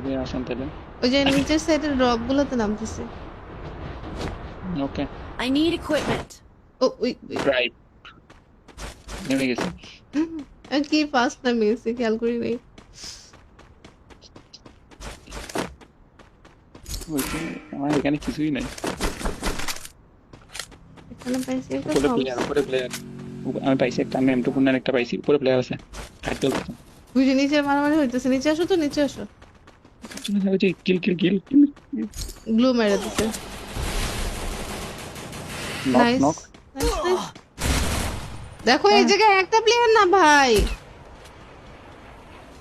তুমি আসেন তাহলে। ওই যে নিচের সাইডের ড্রপ গুলোতে নামতেছে। ওকে I need equipment. ও ওই ড্রাইভ নেমে গেছি। আমি কি ফার্স্ট নামে গেছি খেয়াল করি নাই। বলছি আমার এখানে কিছুই নাই। এখানে পাইছি একটা উপরে থমস। প্লেয়ার, উপরে প্লেয়ার। আমি পাইছি একটা, আমি M2 পূর্ণার একটা পাইছি, উপরে প্লেয়ার আছে। ফাইট চলতেছে। ওই যে নিচে মারামারি হইতেছে, নিচে আসো তো, নিচে আসো। কিল কিল কিল কিল। গ্লু মেরে দিছে। Knock nice knock. Nice nice. দেখো এই জায়গায় একটা প্লেয়ার না ভাই,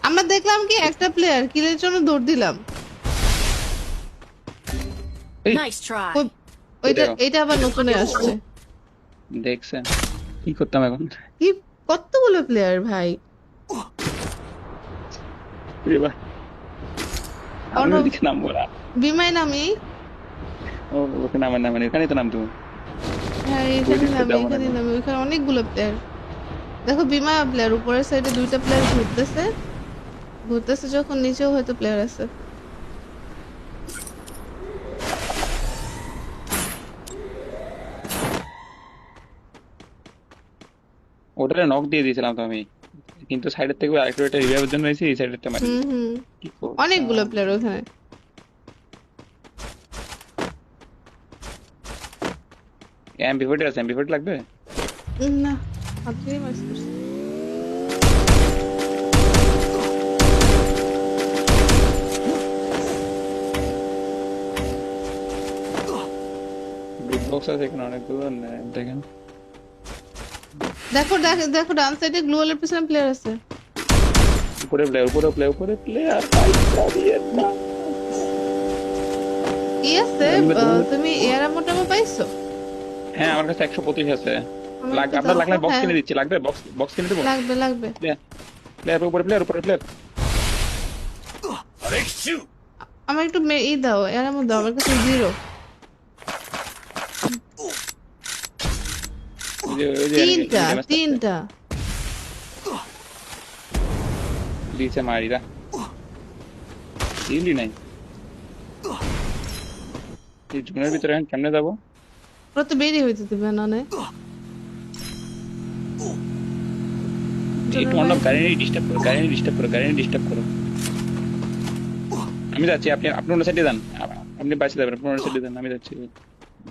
আমরা দেখলাম কি একটা প্লেয়ার, কিলের জন্য দৌড় দিলাম। এই Nice try. ওইটা এইটা আবার নতুনে আসছে। দেখছেন কি করতাম এখন? কি কতগুলো প্লেয়ার ভাই। রে ভাই আমি অটো ওদিকে নামবো না। বিমাই নামি। ও ওকে নামেন নামেন, এখানেই তো নাম তুমি। হ্যাঁ ওই এখানে দিকটা নামি, যাবো না এখানে এখন। নামি, ওইখানে অনেকগুলো প্লেয়ার। দেখো বিমা প্লেয়ার, উপরের সাইডে দুইটা প্লেয়ার ঘুরতেছে, ঘুরতেছে যখন নিচেও হয়তো প্লেয়ার আছে। ওটারে নক দিয়ে দিয়েছিলাম তো আমি, কিন্তু সাইডের থেকে আরেকটু একটা রিভাইভের জন্য এসে এই সাইডেরটা মারি হুম দিয়েছি। হুম, কি অনেকগুলো করতাম? প্লেয়ার ওখানে। M40 আছে, M40 লাগবে? না, হাত দিয়ে মারছি করছি। লুট বক্স আছে এখানে অনেকগুলো, দেখেন। দেখো দেখো দেখো, ডান সাইডে গ্লোয়ালের পিছনে প্লেয়ার আছে। উপরে প্লেয়ার, উপরে প্লেয়ার, উপরে প্লেয়ার, পাইসা দিয়ে দাও। কি আছে? তুমি এয়ার মোটামো পাইছো? হ্যাঁ আমার কাছে 125 আছে। আমার একটু আপনার দাও লাগলে তো। বক্স হ্যাঁ কিনে দিচ্ছি, লাগবে বক্স, বক্স কিনে দেবো। লাগবে লাগবে। প্লেয়ার, প্লেয়ার, উপরে প্লেয়ার, উপরে প্লেয়ার। আমার একটু ই দাও, এয়ার মো দাও, আমার কাছে জিরো। ওই যে তিনটা enemy damage আছে। তিনটা। দিয়েছে মারিরা, দিলি নাই। এই জুনের ভিতরে এখন কেমনে যাবো? ওরা তো বেরিয়ে হইতে দিবে না নে। একটু জনের অন্য বাড়িতে গাড়ি নিয়ে ডিস্টার্ব করো, গাড়ি নিয়ে ডিস্টার্ব করো, গাড়ি নিয়ে ডিস্টার্ব করো। আমি যাচ্ছি, আপনি আপনি অন্য সাইডে যান। আপনি বাঁচে যাবেন, আপনি অন্য সাইডে যান, আমি যাচ্ছি।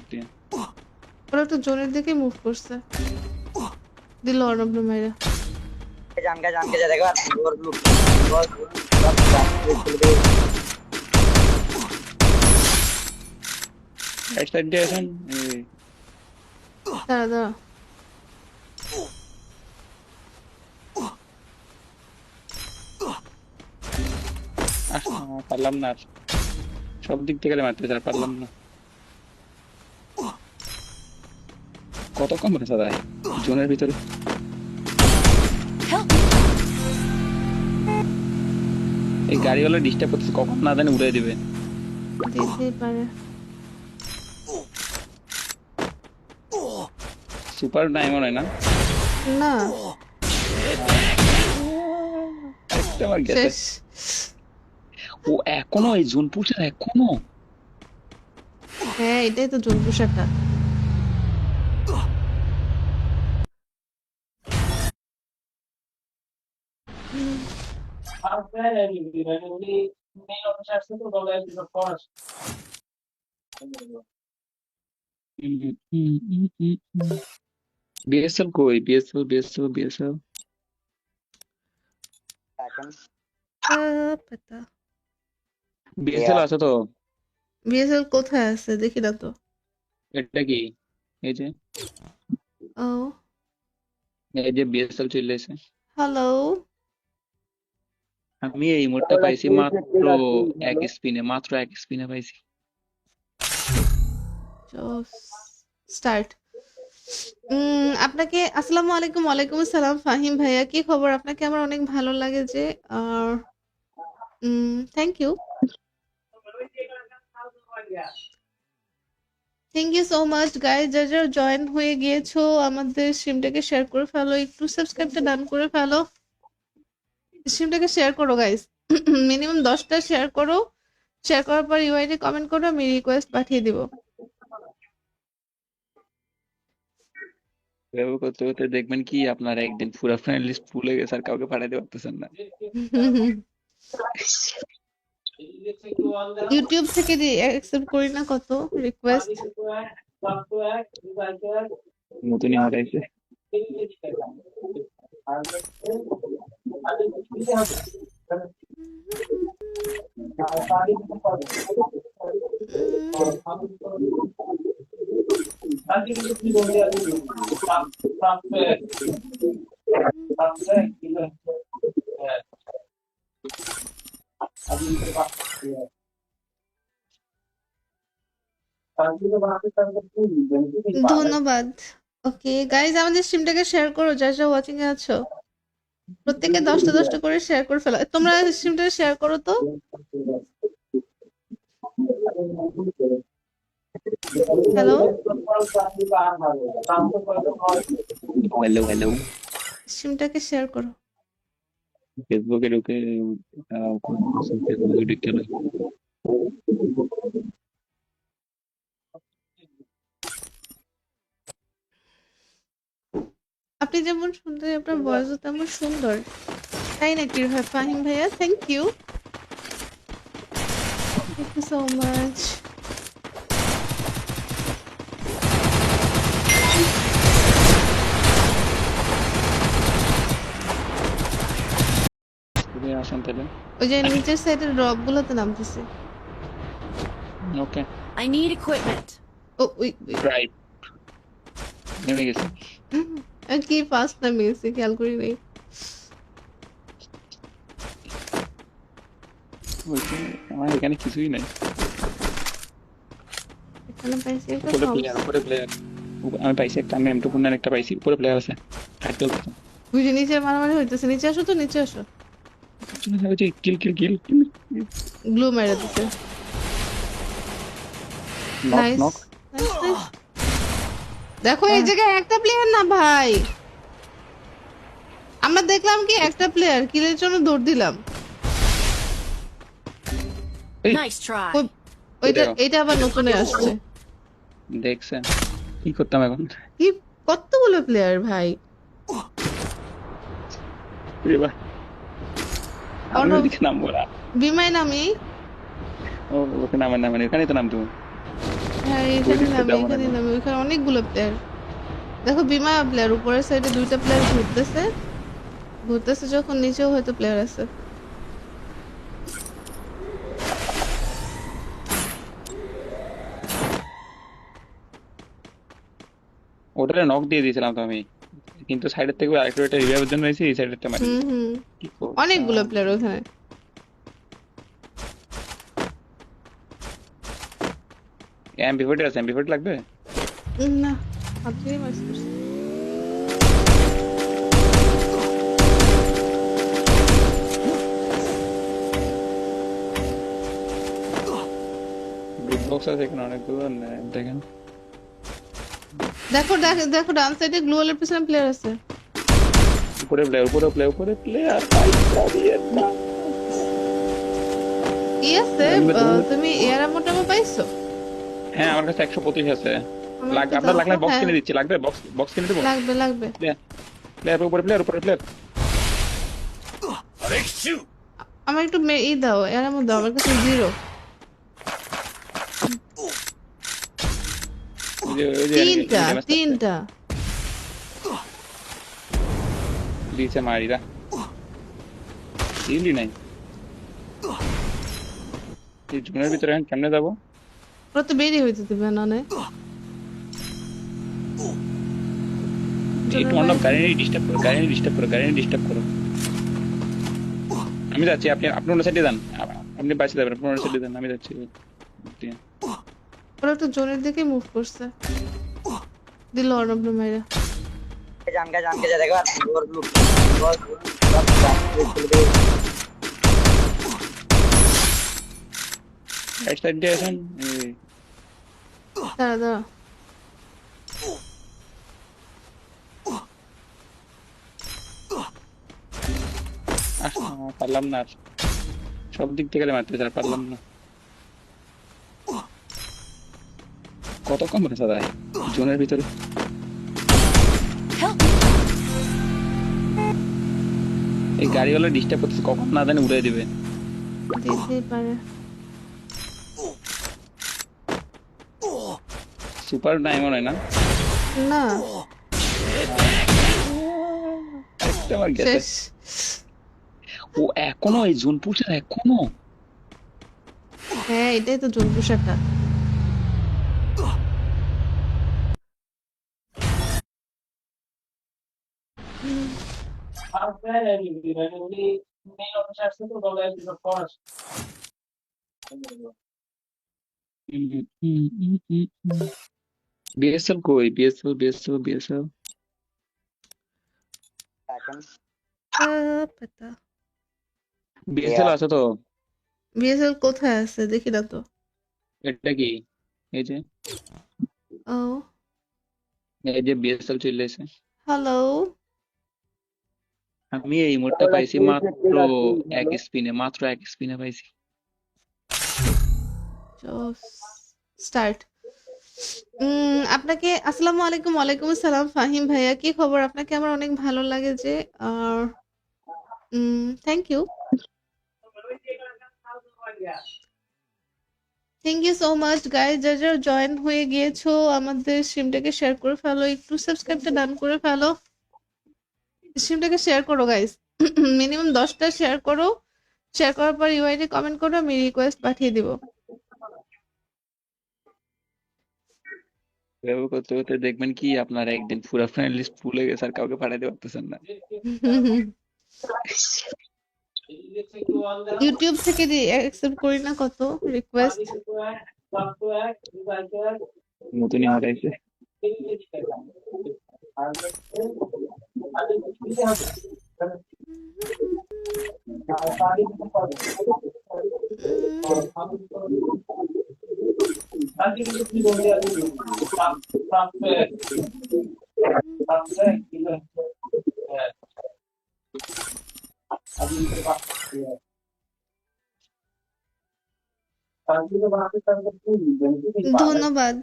দিয়ে। ওরা তো জোনের দিকে মুভ করছে, দিল অর্ণব মাইরা। जान के जा देखो और ब्लू রাইট সাইড দিয়ে আসেন। দাঁড়া দাঁড়া। পারলাম না আর। সব দিক থেকে মারতে চাই, পারলাম না। কত কম আছে দাদা জোনের ভিতরে। Help! এই গাড়িওয়ালা ডিস্টার্ব করতেছে, কখন না জানি উড়ে দিবে। দিতেই পারে। সুপার নাই মনে হয় না। না একটা আমার গেছে। শেষ। ও এখনো এই জোন পুষে এখনো। হ্যাঁ এটাই তো জোন পোশাকটা। বিএসএল কই? বিএসএল বিএসএল বিএসএল পাতা। বিএসএল আছে তো। বিএসএল কোথায় আছে দেখি না তো। এটা কি? এই যে, ও এই যে বিএসএল চলে এসে। হ্যালো। আমি এই মোডটা পাইছি মাত্র এক স্পিনে, মাত্র এক স্পিনে পাইছি। স্টার্ট। আপনাকে আসসালামু আলাইকুম। ওয়ালাইকুম আসসালাম ফাহিম ভাইয়া, কি খবর? আপনাকে আমার অনেক ভালো লাগে যে আর thank you, thank you so much guys. যারা জয়েন হয়ে গিয়েছো আমাদের স্ট্রিমটাকে শেয়ার করে ফেলো, একটু সাবস্ক্রাইবটা ডান করে ফেলো, স্ট্রিমটাকে শেয়ার করো গাইজ। মিনিমাম 10টা শেয়ার করো, শেয়ার করার পর ইউআইডি কমেন্ট করো, আমি রিকোয়েস্ট পাঠিয়ে দিব। এভাবে করতে করতে দেখবেন কি আপনার একদিন পুরো ফ্রেন্ড লিস্ট ফুল হয়ে গেছে আর কাউকে পাঠাতে পারতেছেন না। ইউটিউব থেকে অ্যাকসেপ্ট করি না কত রিকোয়েস্ট। নতুনই হারাইছে। ধন্যবাদ। ওকে গাইজ, আমাদের স্ট্রিমটাকে শেয়ার করো, যারা যারা ওয়াচিং এ আছো প্রত্যেকে 10টা করে শেয়ার করে ফেলো। তোমরা স্ট্রিমটা শেয়ার করো তো। Hello, hello hello. স্ট্রিমটাকে শেয়ার করো। ফেসবুকে ঢুকে ফেসবুকে ঢুকে আপনি যেমন সুন্দর, আপনার ভয়েসও তেমন সুন্দর। তাই নাকি ফাহিম ভাইয়া? Thank you so much. তুমি আসেন তাহলে। ওই যে নিচের সাইডের ড্রপ গুলোতে নামতেছে। ওকে I need equipment. ও ওই ড্রাইভ নেমে গেছে। আমি কি ফার্স্ট নামে গেছে খেয়াল করি নাই। আমার এখানে কিছুই নাই। এখানে পাইছি একটা উপরে প্লেয়ার, উপরে প্লেয়ার। আমি পাইছি একটা, আমি M2 পুনর একটা পাইছি, উপরে প্লেয়ার আছে। ফাইট চলতেছে। বুঝে নিচে মারামারি হইতেছে। নিচে আসো তো, নিচে আসো। কিল কিল কিল কিল। গ্লু মেরে দিতে। Knock nice knock. Nice nice. দেখো এই জায়গায় একটা প্লেয়ার না ভাই, আমরা দেখলাম কি একটা প্লেয়ার, কিলের জন্য দৌড় দিলাম। এই Nice try. ওইটা এটাও। এটা আবার নতুনে আসছে। দেখছেন কি করতাম এখন? কি কতগুলো প্লেয়ার ভাই। রে ভাই আমি অর্ণব, ওদিকে নামবো না। বিমায় নামি। ও ওকে নামেন নামেন, এখানেই তো নাম তুমি। হ্যাঁ এখানে ওইদিকে নামি, যাবো না এখানে এখন। নামি। ওইখানে অনেকগুলো প্লেয়ার। দেখো বিমা প্লেয়ার, উপরের সাইডে দুইটা প্লেয়ার ঘুরতেছে। ঘুরতেছে যখন নিচেও হয়তো প্লেয়ার আছে। ওটারে নক দিয়ে দিয়েছিলাম তো আমি, কিন্তু সাইডের থেকে আরেকটু একটা রিভাইভের জন্য এসে এই সাইডেরটা মারি। হুম হুম, কি করব? অনেকগুলো প্লেয়ার ওখানে। MP40 আছে, MP40 লাগবে? না, হাত দিয়ে মারছি। বিগ বক্স আছে এখানে অনেকগুলো, দেখেন। দেখো দেখো দেখো, ডান সাইডে গ্লোয়ালের পিছনে প্লেয়ার আছে। উপরে প্লেয়ার, উপরে প্লেয়ার, উপরে প্লেয়ার। পাইসা দিয়ে না। কি আছে? তুমি এয়ার মোটামো পাইছো? হ্যাঁ আমার কাছে 125 আছে। আমার একটু আপনার দাও লাগলে তো। বক্স হ্যাঁ, কিনে দিচ্ছি, লাগবে বক্স, বক্স কিনে দেবো। লাগবে লাগবে। প্লেয়ার উপরে প্লেয়ার, উপরে প্লেয়ার। আমার একটু ই দাও, এয়ার মো দাও, আমার কাছে 0। ওই যে তিনটা তিনটা। দিয়েছে মারিরা, দিলি নাই। এই জুনের ভিতরে এখন কেমনে যাবো? ওরা তো বেরিয়ে হইতে দিবে না নে। একটু অন্য গাড়ি নিয়ে ডিস্টার্ব করো, গাড়ি নিয়ে ডিস্টার্ব করো, গাড়ি নিয়ে ডিস্টার্ব করো। আমি যাচ্ছি, আপনি আপনি অন্য সাইডে যান। আপনি বাঁচে যাবেন, আপনি অন্য সাইডে যান, আমি যাচ্ছি। ওরা তো জোনের দিকে মুভ করছে। দিল অর্ণব মাইরা। जान के जा देखो और ब्लू রাইট সাইড দিয়ে আসেন। দাঁড়া দাঁড়া। পারলাম না আর। সব দিক থেকে মারতেছে আর পারলাম না। কত কম বাঁচা যায় জোনের ভিতরে। এই গাড়িওয়ালা ডিস্টার্ব করতেছে, কখন না জানি উড়ে দিবে। দিতেই পারে। সুপার নাই মনে হয় না। না, একটা আমার গেছে। শেষ। ও এখনো এই জোন পুষে এখনো। হ্যাঁ, এটাই তো জোন পোশাকটা। বিএসএল কই? বিএসএল এখন পাতা। বিএসএল আছে তো। বিএসএল কোথায় আছে দেখি না তো। এটা কি? এই যে ও, এই যে বিএসএল চলে এসে। হ্যালো। আমি এই মোডটা পাইছি মাত্র এক স্পিনে পাইছি। স্টার্ট। আপনাকে আসসালামু আলাইকুম। ওয়ালাইকুম আসসালাম ফাহিম ভাইয়া, কি খবর? আপনাকে আমার অনেক ভালো লাগে যে। আর thank you, thank you so much guys. যারা জয়েন হয়ে গিয়েছো আমাদের স্ট্রিমটাকে শেয়ার করে ফেলো, একটু সাবস্ক্রাইবটা ডান করে ফেলো, স্ট্রিমটাকে শেয়ার করো গাইজ। মিনিমাম 10টা শেয়ার করো। শেয়ার করার পর ইউআইডি কমেন্ট করো, আমি রিকোয়েস্ট পাঠিয়ে দিব। এভাবে করতে করতে দেখবেন কি আপনার একদিন পুরো ফ্রেন্ড লিস্ট ফুল হয়ে গেছে আর কাউকে পাঠাতে পারতেছেন না। ইউটিউব থেকে অ্যাকসেপ্ট করি না কত রিকোয়েস্ট। নতুনই হারাইছে। ধন্যবাদ।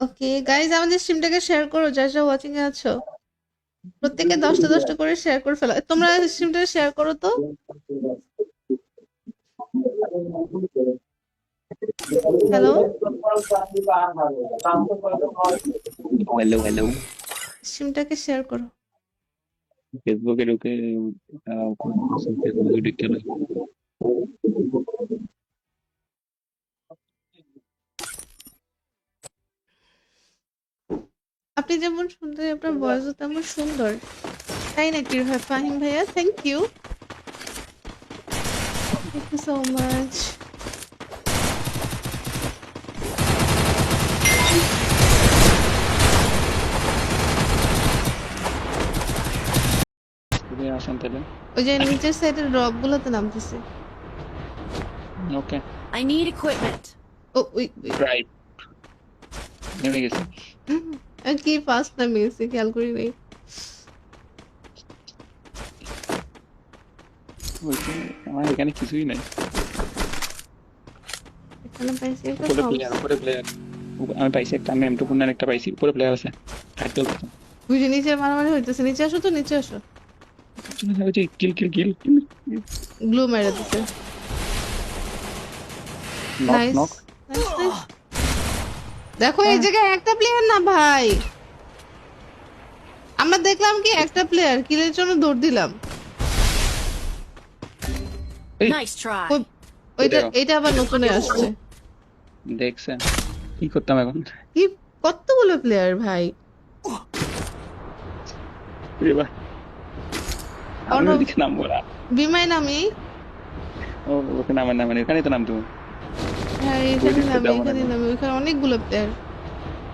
ওকে গাইজ, আমাদের স্ট্রিমটাকে শেয়ার করো, যারা ওয়াচিং এ আছো প্রত্যেকে 10টা করে শেয়ার করে ফেলো। তোমরা স্ট্রিমটা শেয়ার করো তো। হ্যালো, হ্যালো স্ট্রিমটাকে শেয়ার করো। ফেসবুকে ঢুকে ফেসবুকে ঢুকে আপনি যেমন সুন্দর, আপনার ভয়েসও তেমন সুন্দর। তাই নাকি ফাহিম ভাইয়া? Thank you so much. তুমি আসেন তাহলে। ওই যে নিচের সাইডের ড্রপ গুলোতে নামতেছে। ওকে I need equipment. ও ওই রাইট নেমে গেছি। আমি কি ফার্স্ট নামে গেছি খেয়াল করি নাই। আমার এখানে কিছুই নাই। এখানে পাইছি একটা উপরে প্লেয়ার আমি পাইছি একটা, আমি M2 পূর্ণের একটা পাইছি, উপরে প্লেয়ার আছে। ফাইট চলতেছে। বুঝে নিচে মারামারি হইতেছে। নিচে আসো তো, নিচে আসো। কিল কিল কিল গ্লু মেরে দিতে। Knock nice knock. Nice nice. দেখো এই জায়গায় একটা প্লেয়ার না ভাই, আমরা দেখলাম কি একটা প্লেয়ার, কিলের জন্য দৌড় দিলাম। এই Nice try. ওইটা এটা আবার নতুনে আসছে। দেখছেন কি করতাম এখন? কি কতগুলো প্লেয়ার ভাই। রে ভাই আমি অটো ওদিকে নামবো না। বিমাই নামি। ও ওকে নামেন এখানেই তো নাম তুমি। হ্যাঁ ওই এখানে দিকটা নামি, যাবো না। এখানে নামি। ওইখানে অনেকগুলো প্লেয়ার।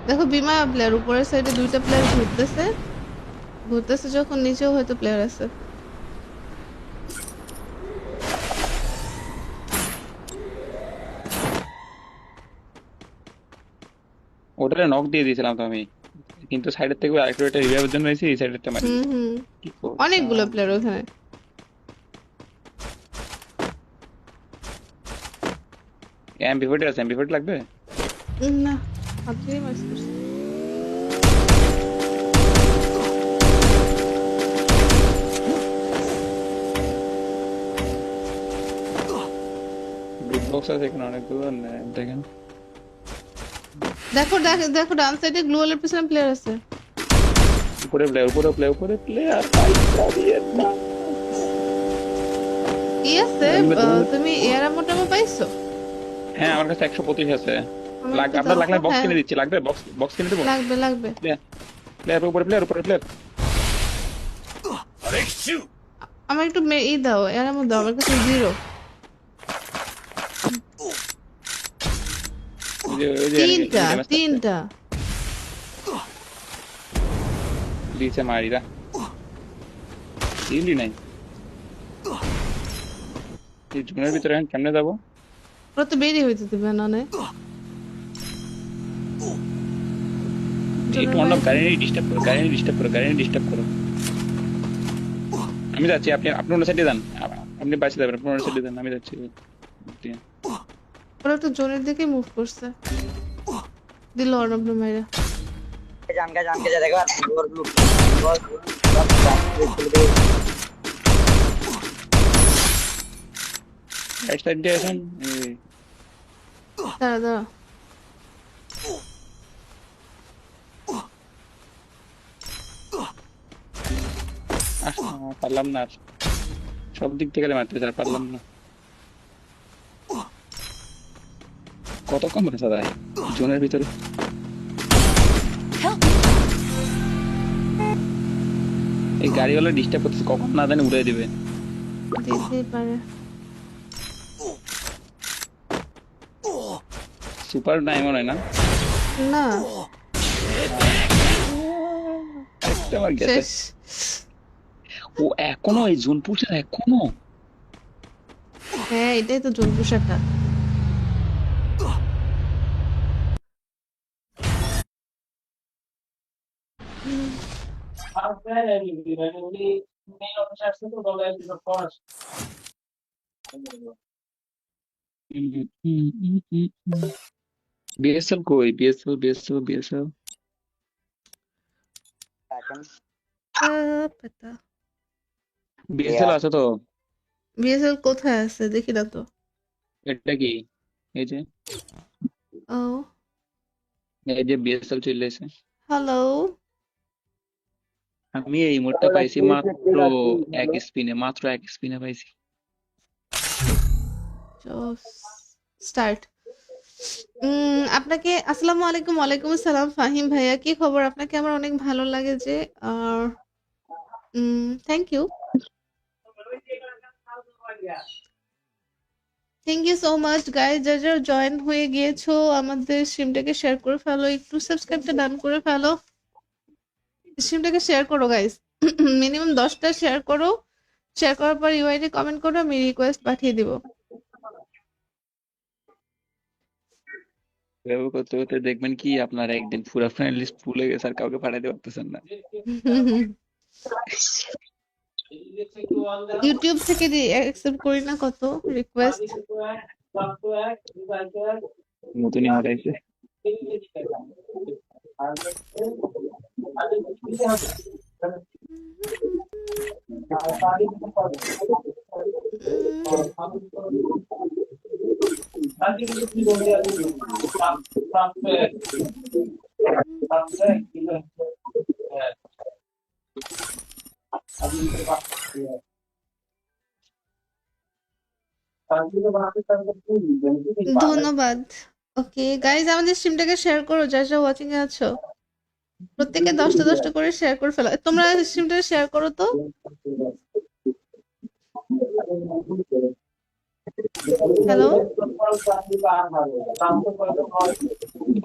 দেখো বিমা প্লেয়ার, উপরের সাইডে 2টা প্লেয়ার ঘুরতেছে যখন, নিচেও হয়তো প্লেয়ার আছে। ওটারে নক দিয়ে দিয়েছিলাম তো আমি, কিন্তু সাইডের থেকে আরেকটু একটা রিভাইভের জন্য এসে এই সাইডেরটা মারি। হুম কি করব? অনেকগুলো প্লেয়ার ওখানে। এমপি40 আছে, এমপি40 লাগবে? না, হাত দিয়ে মারছি। লুট বক্স আছে এখানে অনেকগুলো, দেখেন। দেখো দেখো দেখো, ডান সাইডে গ্লোয়ালের পিছনে প্লেয়ার আছে। উপরে প্লেয়ার, উপরে প্লেয়ার, উপরে প্লেয়ার, পাইসা দিয়ে না। কি আছে? তুমি এয়ার মোটামো পাইছো? হ্যাঁ আমার কাছে 125 আছে। আমার একটু আপনার দাও লাগলে তো। বক্স হ্যাঁ, কিনে দিচ্ছি, লাগবে বক্স, বক্স কিনে দেবো। লাগবে লাগবে। প্লেয়ার, উপরে প্লেয়ার, উপরে প্লেয়ার। আমার একটু ই দাও, এয়ার মো দাও, আমার কাছে 0। ওই যে তিনটা enemy damage আছে। তিনটা। দিয়েছে মারিরা, দিলি নাই। এই জুনের ভিতরে এখন কেমনে যাবো? ওরা তো বেরিয়ে হইতে দিবে না নে। একটু অন্য গাড়ি নিয়ে ডিস্টার্ব করো, গাড়ি নিয়ে ডিস্টার্ব করো, গাড়ি নিয়ে ডিস্টার্ব করো। আমি যাচ্ছি, আপনি আপনি অন্য সাইডে যান, আপনি বাঁচে যাবেন, আপনি অন্য সাইডে যান, আমি যাচ্ছি। ওরা তো জোনের দিকে মুভ করছে। দিল অর্ণব মাইরা। जान के जा देखो और लूट রাইট সাইড দিয়ে আসেন। দাঁড়া দাঁড়া। পারলাম না আর, সব দিক থেকে মারতে চাই, পারলাম না। কত কম আছে দাদা জোনের ভিতরে? এই গাড়িওয়ালা ডিস্টার্ব করতেছে, কখন না জানি উড়ে দিবে। দিতেই পারে। সুপার নাই মনে হয় না। না, একটা আমার গেছে। শেষ। ও এখনো এই জোন পুষে এখনো। হ্যাঁ, এটাই তো জোন পোশাকটা। বিএসএল কই? BSL, BSL, BSL. পাতা। বিএসএল আছে তো। বিএসএল কোথায় আছে দেখি না তো। এটা কি? এই যে, ও এই যে বিএসএল চলে এসে। হ্যালো। আমি এই মোডটা পাইছি মাত্র এক স্পিনে, মাত্র এক স্পিনে পাইছি। স্টার্ট। আপনাকে আসসালামু আলাইকুম। ওয়ালাইকুম আসসালাম ফাহিম ভাইয়া, কি খবর? আপনাকে আমার অনেক ভালো লাগে যে। আর thank you, thank you so much guys. যারা যারা জয়েন হয়ে গিয়েছো আমাদের স্ট্রিমটাকে শেয়ার করে ফেলো, একটু সাবস্ক্রাইবটা ডান করে ফেলো। স্ট্রিমটাকে শেয়ার করো গাইজ, মিনিমাম 10টা শেয়ার করো। শেয়ার করার পর ইউআইডি কমেন্ট করো, আমি রিকোয়েস্ট পাঠিয়ে দিব। এভাবে করতে করতে দেখবেন কি আপনার একদিন পুরো ফ্রেন্ড লিস্ট ফুল হয়ে গেছে, আর কাউকে পাঠাতে পারতেছেন না। ইউটিউব থেকে অ্যাকসেপ্ট করি না কত রিকোয়েস্ট। নতুনই হারাইছে। ধন্যবাদ। ওকে গাইজ, আমাদের স্ট্রিমটাকে শেয়ার করো, যারা যারা ওয়াচিং এ আছো প্রত্যেকে 10টা 10টা করে শেয়ার করে ফেলো। তোমরা স্ট্রিমটা শেয়ার করো তো। Hello,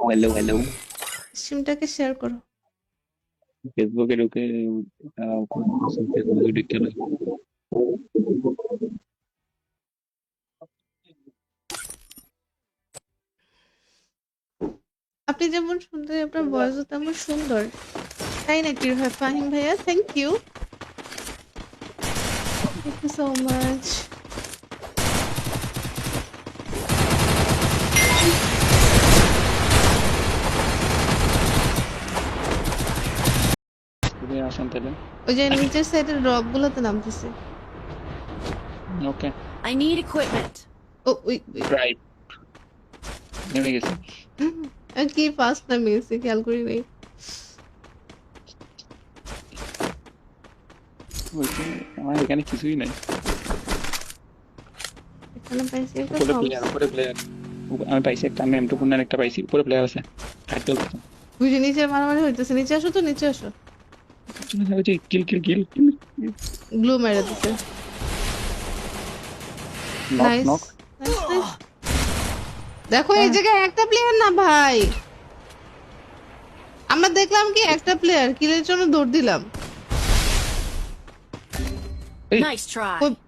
hello hello. স্ট্রিমটাকে শেয়ার করো। ফেসবুকে ঢুকে ফেসবুকে ঢুকে আপনি যেমন সুন্দর, আপনার ভয়েসও তেমন সুন্দর। তাই নাকি ফাহিম ভাইয়া? Thank you, thank you so much. তাহলে। ওই যে নিচের সাইডের ড্রপ গুলোতে নামতেছে। ওকে, I need equipment. ও ওই ওই। ড্রাইভ নেমে গেছি। আমি কি ফার্স্ট নামে গেছি খেয়াল করি নাই। আমার এখানে কিছুই নাই। এখানে পাইছি একটা উপরে সব। প্লেয়ার, উপরে প্লেয়ার। আমি পাইছি একটা, আমি M2 পূর্ণার একটা পাইছি, উপরে প্লেয়ার আছে। ফাইট চলতেছে। ওই যে নিচে মারামারি হইতেছে, নিচে আসো তো, নিচে আসো। কিল কিল কিল কিল। গ্লু মেরে দিতে। Knock nice knock. Nice nice. দেখো এই জায়গায় একটা প্লেয়ার না ভাই, আমরা দেখলাম কি একটা প্লেয়ার, কিলের জন্য দৌড় দিলাম। এই Nice try. ওই-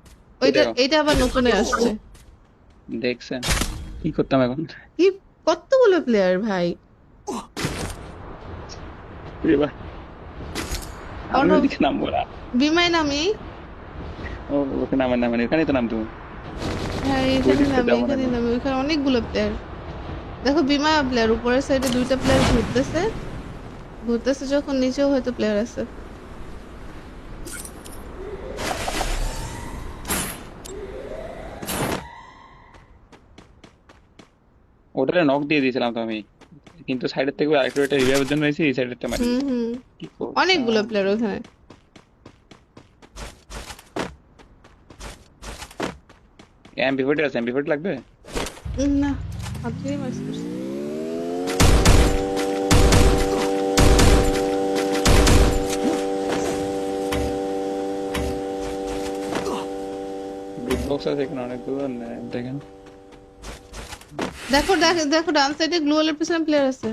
ওইটা দেখো। এটা আবার নতুনে আসছে। দেখছেন কি করতাম এখন? কি কতগুলো প্লেয়ার ভাই। এ ভাই, আমি অটো ওদিকে নামবো না। বিমাই নামি। ও ওকে নামেন নামেন, এখানেই তো নাম তুমি। হ্যাঁ ওই এখানে দিকটা নামি, যাবো না এখানে এখন। নামি, ওখানে অনেকগুলো প্লেয়ার। দেখো বিমা প্লেয়ার, উপরের সাইডে দুইটা প্লেয়ার ঘুরতেছে, ঘুরতেছে যখন নিচেও হয়তো প্লেয়ার আছে। ওটারে নক দিয়ে দিয়েছিলাম তো আমি, কিন্তু সাইডের থেকে আরেকটু একটা রিভাইভের জন্য এসে এই সাইডেরটা মারি হুম দিয়েছি। হুম, কি করতাম? অনেকগুলো প্লেয়ার ওখানে। M40 আছে, M40 লাগবে? না, হাত দিয়ে মারছি। বিগ বক্স আছে এখানে অনেকগুলো, দেখেন। দেখো দেখো দেখো, ডান সাইডে গ্লোয়ালের পিছনে প্লেয়ার আছে।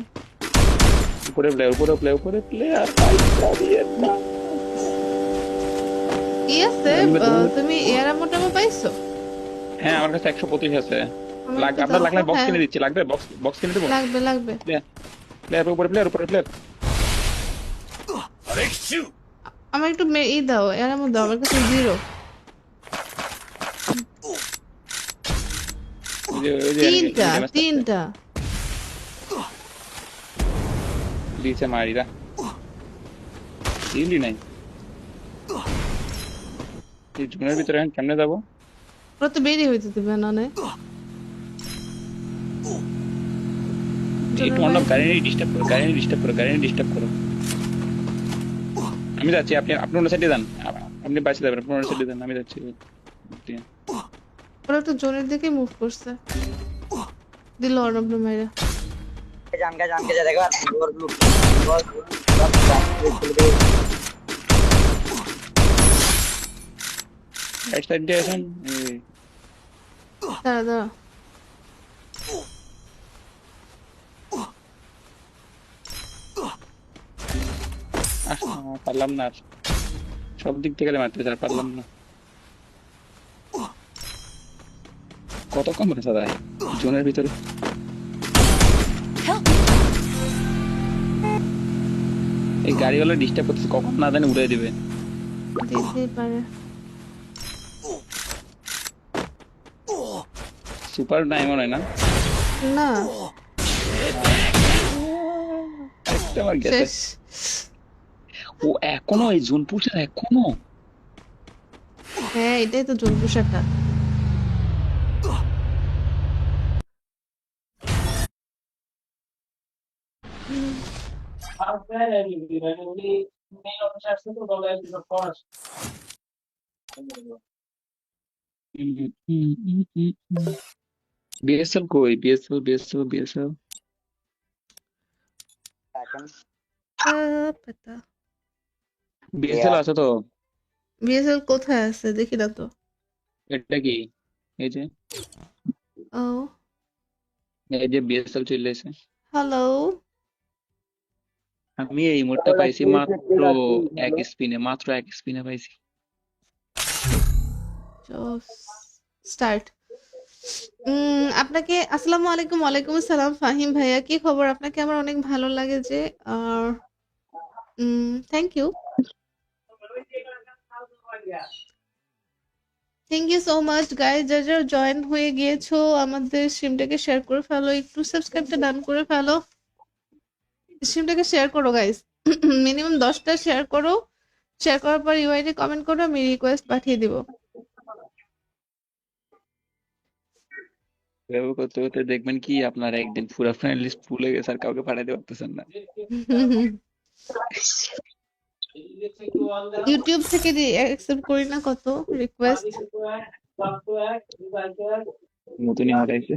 উপরে প্লেয়ার, উপরে প্লেয়ার, উপরে প্লেয়ার। পাইসা দিয়ে দাও। কি আছে? তুমি এয়ার মোটামো পাইছো? হ্যাঁ আমার কাছে 125 আছে। আমার একটু আপনার দাও লাগলে তো। বক্স হ্যাঁ কিনে দিচ্ছি, লাগবে বক্স, বক্স কিনে দেবো। লাগবে লাগবে। প্লেয়ার উপরে প্লেয়ার, উপরে প্লেয়ার। আমার একটু ই দাও, এয়ার মো দাও, আমার কাছে জিরো। ওই যে তিনটা তিনটা। দিয়েছে মারিরা, দিলি নাই। এই জুনের ভিতরে এখন কেমনে যাবো? ওরা তো বেরিয়ে হইতে দিবে না নে। একটু অন্য গাড়ি নিয়ে ডিস্টার্ব করো, গাড়ি নিয়ে ডিস্টার্ব করো, গাড়ি নিয়ে ডিস্টার্ব করো। আমি যাচ্ছি, আপনি আপনি অন্য সাইডে যান। আপনি বাঁচে যাবেন, আপনি অন্য সাইডে যান, আমি যাচ্ছি। ওরা তো জোনের দিকে মুভ করছে, দিল অর্ণব মাইরা। जान के जा देखो और ब्लू রাইট সাইড দিয়ে আসেন। দাঁড়া দাঁড়া। পারলাম না আর। সব দিক থেকে মারতে চাই, পারলাম না। কত কম আছে দাদা জোনের ভিতরে। Help! এই গাড়িওয়ালা ডিস্টার্ব করতেছে, কখন না জানি উড়ে দিবে। দিতেই পারে। সুপার নাই মনে হয় না। না একটা আমার গেছে। শেষ। ও এখনো এই জোন পুষে এখনো। হ্যাঁ এটাই তো জোন পোশাকটা। বিএসএল কই? বিএসএল বিএসএল বিএসএল পাতা। বিএসএল আছে তো। বিএসএল কোথায় আছে দেখি না তো। এটা কি? এই যে, ও এই যে বিএসএল চলে এসে। হ্যালো। আমি এই মোডটা পাইছি মাত্র এক স্পিনে, মাত্র এক স্পিনে পাইছি। স্টার্ট। আপনাকে আসসালামু আলাইকুম। ওয়ালাইকুম আসসালাম ফাহিম ভাইয়া, কি খবর? আপনাকে আমার অনেক ভালো লাগে যে আর thank you, thank you so much guys. যারা যারা জয়েন হয়ে গিয়েছো আমাদের স্ট্রিমটাকে শেয়ার করে ফেলো, একটু সাবস্ক্রাইবটা ডান করে ফেলো। স্ট্রিমটাকে শেয়ার করো গাইজ, মিনিমাম 10টা শেয়ার করো, শেয়ার করার পর ইউআইডি কমেন্ট করো, আমি রিকোয়েস্ট পাঠিয়ে দিব। এভাবে করতে করতে দেখবেন কি আপনার একদিন পুরো ফ্রেন্ড লিস্ট ফুল হয়ে গেছে আর কাউকে পাঠাতে পারতেছেন না। ইউটিউব থেকে অ্যাকসেপ্ট করি না কত রিকোয়েস্ট। নতুনই হারাইছে।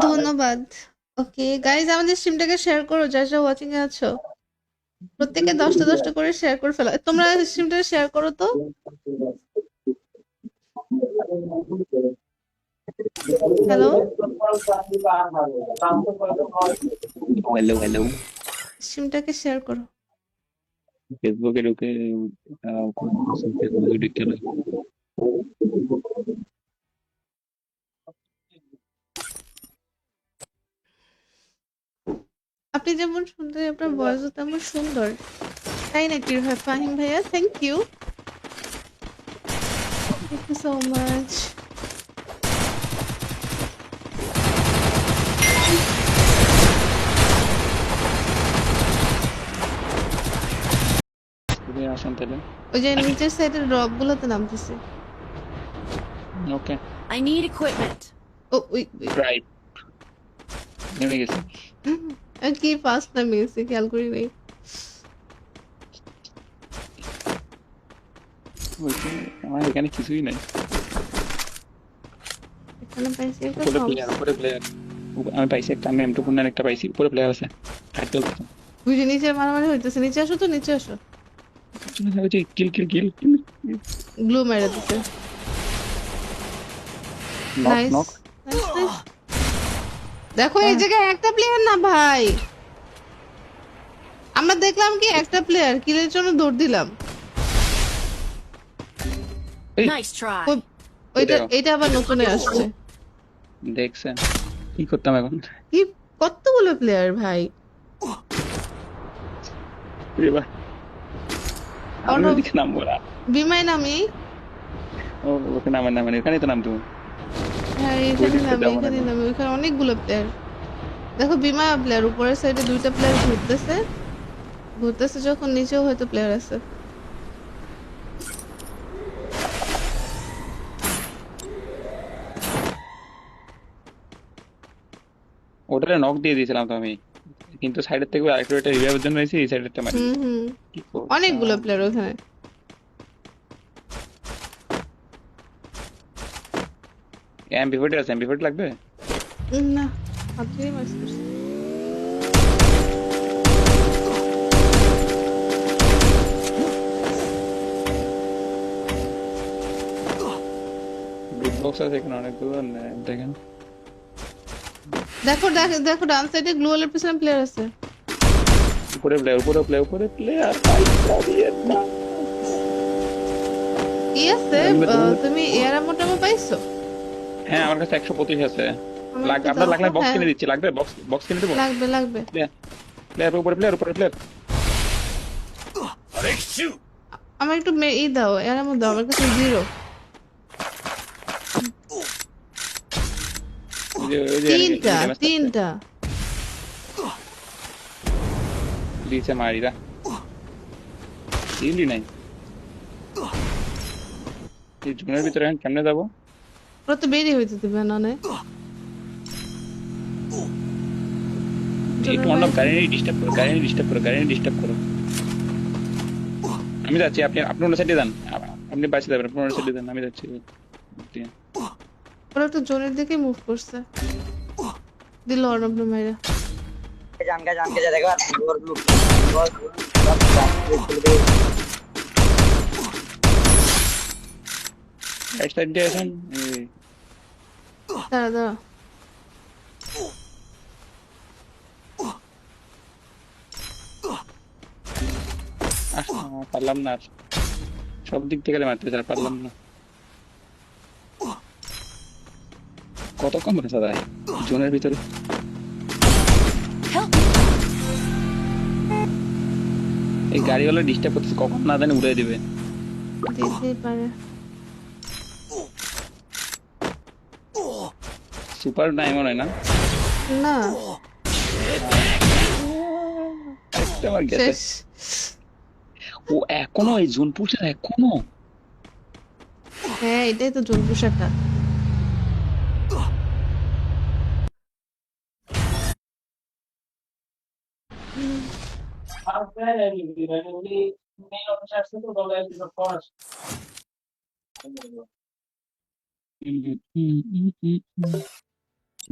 ধন্যবাদ। ওকে গাইজ, আমাদের স্ট্রিমটাকে শেয়ার করো, যারা যারা ওয়াচিং এ আছো প্রত্যেকে 10টা করে শেয়ার করে ফেলো। তোমরা স্ট্রিমটা শেয়ার করো তো। Hello, hello hello. স্ট্রিমটাকে শেয়ার করো। ফেসবুকে ঢুকে ফেসবুকে ঢুকে আপনি যেমন সুন্দর, আপনার ভয়েসও তেমন সুন্দর। তাই নাকি ফাহিম ভাইয়া? Thank you so much. তুমি আসেন তাহলে। ওই যে নিচের সাইডের ড্রপ গুলোতে নামতেছে। ওকে, I need equipment. ও ওই ড্রাইভ নেমে গেছে। কি ফাস্ট নামিয়েছে, খেয়াল করি নাই। বলছি আমার এখানে কিছুই নাই। এখানে পাইছি একটা উপরে প্লেয়ার, উপরে প্লেয়ার। আমি পাইছি একটা, আমি M2 পুনর একটা পাইছি, উপরে প্লেয়ার আছে। ফাইট চলতেছে। বুঝে নিচে মারামারি হইতেছে। নিচে আসো তো, নিচে আসো। কিল কিল কিল কিল। গ্লু মেরে দিতে। Knock nice knock. Nice nice. দেখো এই জায়গায় একটা প্লেয়ার না ভাই, আমরা দেখলাম কি একটা প্লেয়ার, কিলের জন্য দৌড় দিলাম। এই Nice try. ওইটা এটা আবার নতুনে আসছে। দেখছেন কি করতাম এখন? কি কতগুলো প্লেয়ার ভাই। রে ভাই আমি অর্ণব, ওদিকে নামবো না। বিমাই নামি। ও ওকে নামেন নামেন, এখানেই তো নাম তুমি। হ্যাঁ এখানে ওইদিকে নামি, যাবো না। এখানে নামি। ওইখানে অনেকগুলো প্লেয়ার। দেখো বিমা প্লেয়ার, উপরের সাইডে দুইটা প্লেয়ার ঘুরতেছে। ঘুরতেছে যখন, নিচেও হয়তো প্লেয়ার আছে। ওটারে নক দিয়ে দিয়েছিলাম তো আমি, কিন্তু সাইডের থেকে আরেকটু একটা রিভাইভের জন্য এসে এই সাইডেরটা মারি। হুম হুম, কি করব? অনেকগুলো প্লেয়ার ওখানে। MP40 আছে, MP40 লাগবে? না, হাত দিয়ে মারছি। বিগ বক্স আছে এখানে অনেকগুলো, দেখেন। দেখো দেখো দেখো, ডান সাইডে গ্লোয়ালের পিছনে প্লেয়ার আছে। উপরে প্লেয়ার, উপরে প্লেয়ার, উপরে প্লেয়ার। পাইসা দিয়ে না। কি আছে? তুমি এয়ার মোটামো পাইছো? হ্যাঁ আমার কাছে 125 আছে। আমার একটু আপনার দাও। লাগলে বক্স হ্যাঁ, কিনে দিচ্ছি। লাগবে বক্স? বক্স কিনে দেবো। লাগবে লাগবে। প্লেয়ার উপরে প্লেয়ার, উপরে প্লেয়ার। আমার একটু ই দাও, এয়ার মো দাও, আমার কাছে 0। ওই যে তিনটা তিনটা। দিয়েছে মারিরা। দিলি নাই। এই জুনের ভিতরে এখন কেমনে যাবো? ওরা তো বেরিয়ে হইতে দিবে না নে। একটু অন্য গাড়ি নিয়ে ডিস্টার্ব করো, গাড়ি নিয়ে ডিস্টার্ব করো, গাড়ি নিয়ে ডিস্টার্ব করো। আমি যাচ্ছি, আপনি আপনি অন্য সাইডে যান। আপনি বাইসে যাবেন, আপনি অন্য সাইডে যান, আমি যাচ্ছি। ওরা তো জোনের দিকে মুভ করছে। দিল অর্ণব মাইরা। जान के जा देखो और ब्लू রাইট সাইড দিয়ে আসেন। দাঁড়া দাঁড়া। পারলাম না আর, সব দিক থেকে মারতে চাই, পারলাম না। কত কম বাঁচা যায় জোনের ভিতরে। Help! এই গাড়িওয়ালা ডিস্টার্ব করতেছে, কখন না জানি উড়ে দিবে। দিতেই পারে। সুপার নাই মনে হয় না। না, একটা আমার গেছে। শেষ। ও এখনো এই জোন পুষে এখনো। হ্যাঁ, এটাই তো জোন পোশাকটা।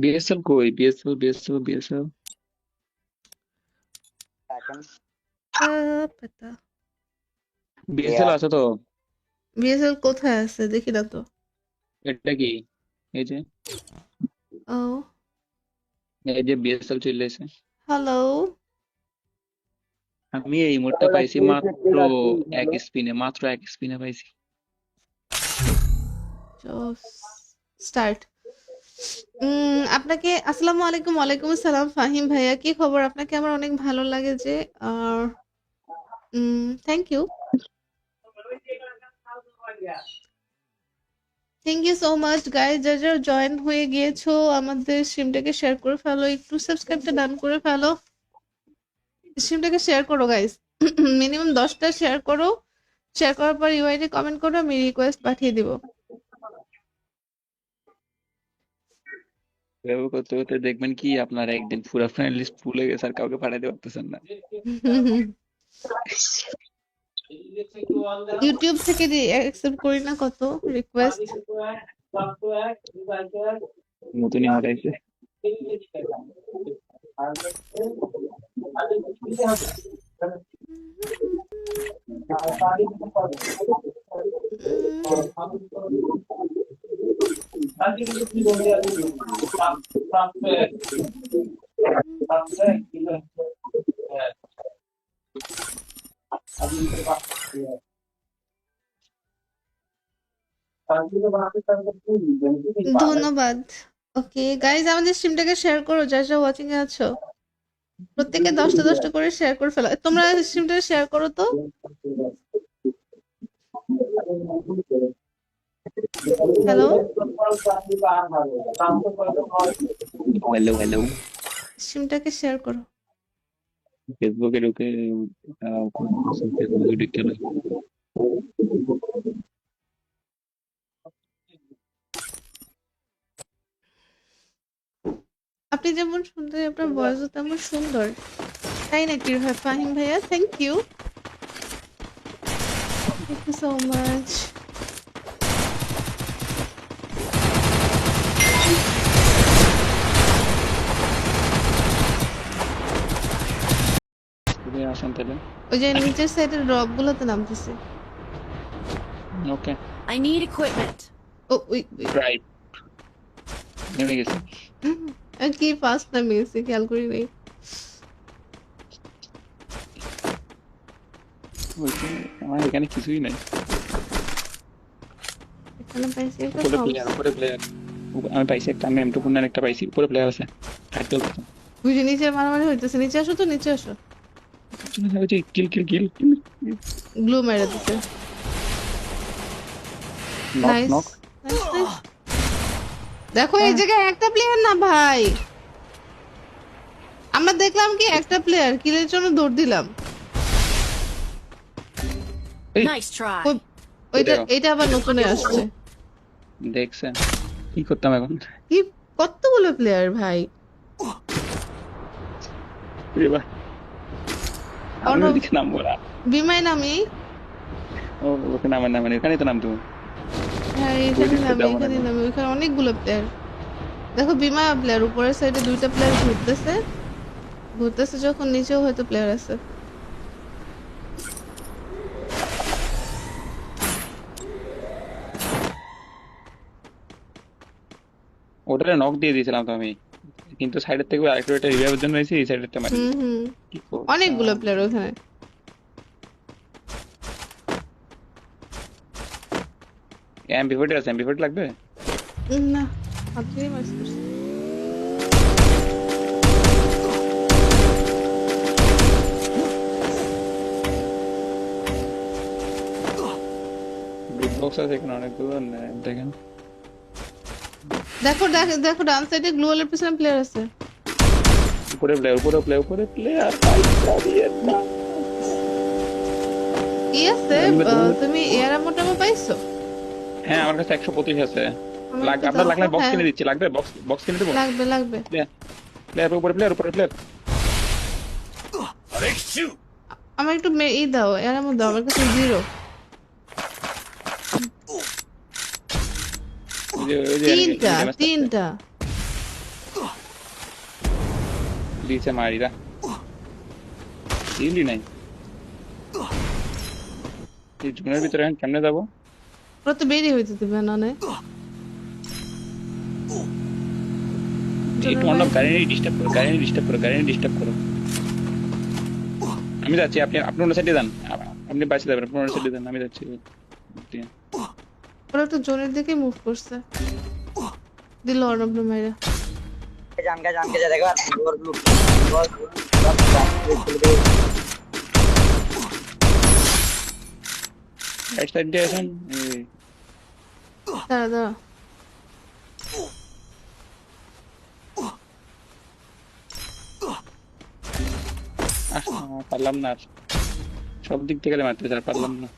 বিএসএল কই? বিএসএল এখন পাতা। বিএসএল আছে তো। বিএসএল কোথায় আছে দেখি না তো। এটা কি? এই যে ও, এই যে বিএসএল চলে এসে। হ্যালো। আমি এই মোডটা পাইছি মাত্র এক স্পিনে পাইছি। স্টার্ট। আপনাকে আসসালামু আলাইকুম। ওয়ালাইকুম আসসালাম ফাহিম ভাইয়া, কি খবর? আপনাকে আমার অনেক ভালো লাগে যে আর thank you. Thank you so much guys, যারা যারা জয়েন হয়ে গিয়েছো আমাদের স্ট্রিমটাকে শেয়ার করে ফেলো, একটু সাবস্ক্রাইবটা ডান করে ফেলো। স্ট্রিমটাকে শেয়ার করো গাইজ, মিনিমাম 10টা শেয়ার করো। শেয়ার করার পর ইউআইডি কমেন্ট করো, আমি রিকোয়েস্ট পাঠিয়ে দিব। এভাবে করতে করতে দেখবেন কি আপনার একদিন পুরো ফ্রেন্ড লিস্ট ফুল হয়ে গেছে আর কাউকে পাঠাতে পারতেছেন না। ইউটিউব থেকে অ্যাকসেপ্ট করি না কত রিকোয়েস্ট। নতুনই হারাইছে। ধন্যবাদ। ওকে গাইজ, আমাদের স্ট্রিমটাকে শেয়ার করো, যারা যারা ওয়াচিং এ আছো প্রত্যেকে 10টা করে শেয়ার করে ফেলো। তোমরা স্ট্রিমটা শেয়ার করো তো। হ্যালো, হ্যালো স্ট্রিমটাকে শেয়ার করো। ফেসবুকে ঢুকে ফেসবুকে ঢুকে আপনি যেমন সুন্দর, আপনার ভয়েসও তেমন সুন্দর। তাই নাকি ফাহিম ভাইয়া? Thank you so much. তুমি আসেন তাহলে। ওই যে নিচের সাইডের ড্রপ গুলোতে নামতেছে। ওকে I need equipment. ও ওই ড্রাইভ নেমে গেছে। আমি কি ফার্স্ট নামে গেছে খেয়াল করি নাই। আমার এখানে কিছুই নাই। এখানে পাইছি একটা উপরে প্লেয়ার আমি পাইছি একটা, আমি M2 পূর্ণের একটা পাইছি, উপরে প্লেয়ার আছে। ফাইট চলতেছে। বুঝে নিচে মারামারি হইতেছে। নিচে আসো তো, নিচে আসো। কিল কিল কিল গ্লু মেরে দিতে। Knock nice knock. Nice nice. দেখো এই জায়গায় একটা প্লেয়ার না ভাই, আমরা দেখলাম কি একটা প্লেয়ার, কিলের জন্য দৌড় দিলাম। এই Nice try. ওইটা এটা আবার নতুনে আসছে। দেখছেন কি করতাম এখন? কি কতগুলো প্লেয়ার ভাই। রে ভাই আমি অটো ওদিকে নামবো না। বিমাই নামি। ও ওকে নামেন এখানেই তো নাম তুমি। হ্যাঁ এখানে নামি, এখানে নামি। ওইখানে অনেকগুলো প্লেয়ার। দেখো বিমা প্লেয়ার, উপরের সাইডে 2টা প্লেয়ার ঘুরতেছে যখন, নিচেও হয়তো প্লেয়ার আছে। ওটারে নক দিয়ে দিয়েছিলাম তো আমি, কিন্তু সাইডের থেকে আরেকটু একটা রিভাইভের জন্য এসে এই সাইডেরটা মারি। হুম কি করব? অনেকগুলো প্লেয়ার ওখানে। এমপি40 আছে, এমপি40 লাগবে? না হাত দিয়ে মারছে। বিগ বক্স আছে এখানে অনেকগুলো দেখেন। দেখো দেখো দেখো ডান সাইডে গ্লোয়ালের পিছনে প্লেয়ার আছে। উপরে প্লেয়ার পাইছা দিয়ে না। কি আছে? তুমি এয়ার মোটামো পাইছো? হ্যাঁ আমার কাছে 125 আছে। আমার একটু আপনার দাও লাগলে তো। বক্স হ্যাঁ, কিনে দিচ্ছি, লাগবে বক্স কিনে দেবো। লাগবে লাগবে। উপরে প্লেয়ার আমার একটু ই দাও, এয়ার মো দাও, আমার কাছে 0। ওই যে তিনটা enemy damage আছে। তিনটা। দিছে মারিরা দিলি নাই। এই জুনের ভিতরে এখন কেমনে যাবো? ওরা তো বেরিয়ে হইতে দিবে না নে। একটু অন্য গাড়ি ডিস্টার্ব করো। আমি যাচ্ছি, আপনি অন্য সাইডে যান। আপনি বাঁচে যাবেন, আপনি অন্য সাইডে যান, আমি যাচ্ছি। ওরা তো জোনের দিকে মুভ করছে। দিল অর্ণব মাইরা। जान के जा देखो और ब्लू রাইট সাইড দিয়ে আসেন। দাঁড়া দাঁড়া। পারলাম না আর। সব দিক থেকে মারতে চাই, পারলাম না।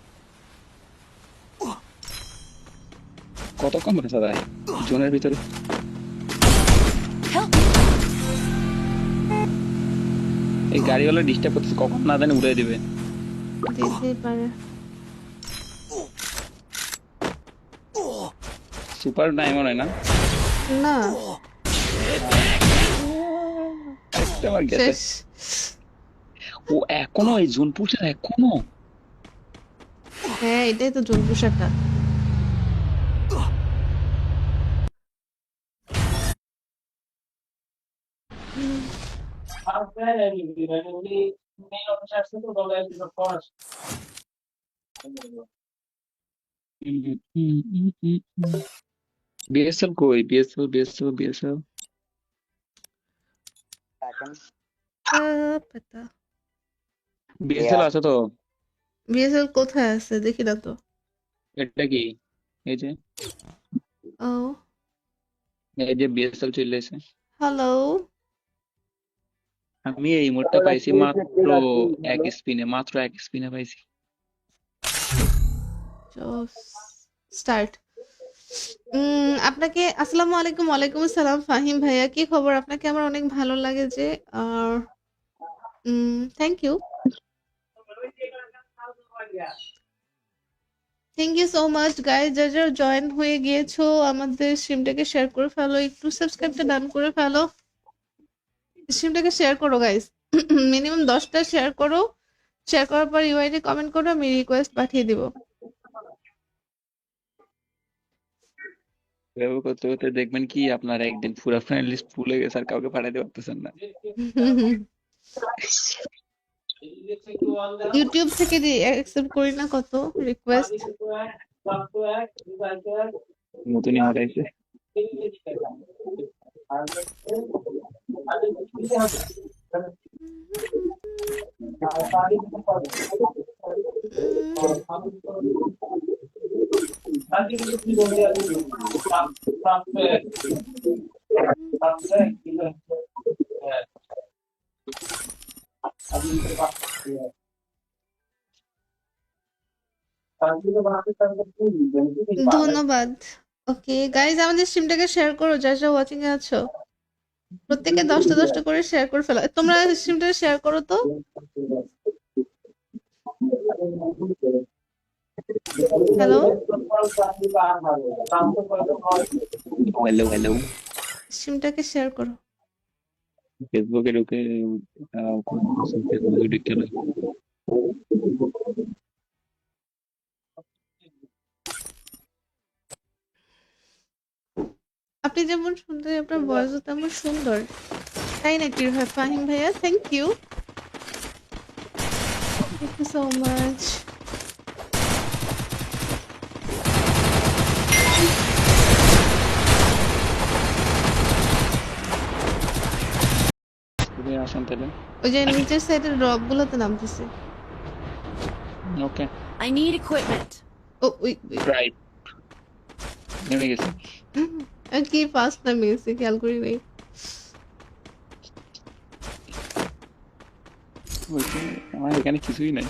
কত কম রেখা দেয় জোনের ভিতরে। এই গাড়িওয়ালা ডিস্টার্ব করতেছে, কখন না জানি উড়ে দিবে। দিতেই পারে। সুপার নাই মনে হয় না। না একটা আমার গেছে। শেষ। ও এখনো এই জোন পুষে এখনো। হ্যাঁ এটাই তো জোন পোশাকটা। বিএসএল কই? বিএসএল পাতা। বিএসএল আছে তো। বিএসএল কোথায় আছে দেখি না তো। এটা কি? এই যে ও বিএসএল চলে এসে। হ্যালো। আমি এই মোডটা পাইছি মাত্র এক স্পিনে পাইছি। স্টার্ট। আপনাকে আসসালামু আলাইকুম। ওয়ালাইকুম আসসালাম ফাহিম ভাইয়া, কি খবর? আপনাকে আমার অনেক ভালো লাগে যে আর thank you so much guys. যারা জয়েন হয়ে গিয়েছো আমাদের স্ট্রিমটাকে শেয়ার করে ফেলো, একটু সাবস্ক্রাইবটা ডান করে ফেলো। স্ট্রিমটাকে শেয়ার করো গাইজ, মিনিমাম 10টা শেয়ার করো। শেয়ার করার পর ইউআইডি কমেন্ট করো, আমি রিকোয়েস্ট পাঠিয়ে দিব। এভাবে করতে করতে দেখবেন কি আপনার একদিন পুরো ফ্রেন্ড লিস্ট ফুল হয়ে গেছে, আর কাউকে পাঠাতে পারতেছেন না। ইউটিউব থেকে অ্যাকসেপ্ট করি না কত রিকোয়েস্ট। নতুনই হারাইছে। ধন্যবাদ। ওকে গাইজ, আমাদের স্ট্রিমটাকে শেয়ার করো, যারা যারা ওয়াচিং এ আছো প্রত্যেকে 10টা করে শেয়ার করে ফেলো। তোমরা স্ট্রিমটা শেয়ার করো তো। হ্যালো হ্যালো স্ট্রিমটাকে শেয়ার করো। ফেসবুকে ঢুকে ফেসবুকে ঢুকে আপনি যেমন সুন্দর, আপনার ভয়েসও তেমন সুন্দর। তাই নাকি ফাহিম ভাইয়া? Thank you so much. ওই যে নিচের সাইডের ড্রপ গুলোতে নামতেছে। ওকে I need equipment. ও ওই ওই। ড্রাইভ নেমে গেছি। আমি কি ফার্স্ট নামে গেছি খেয়াল করি নাই। আমার এখানে কিছুই নাই।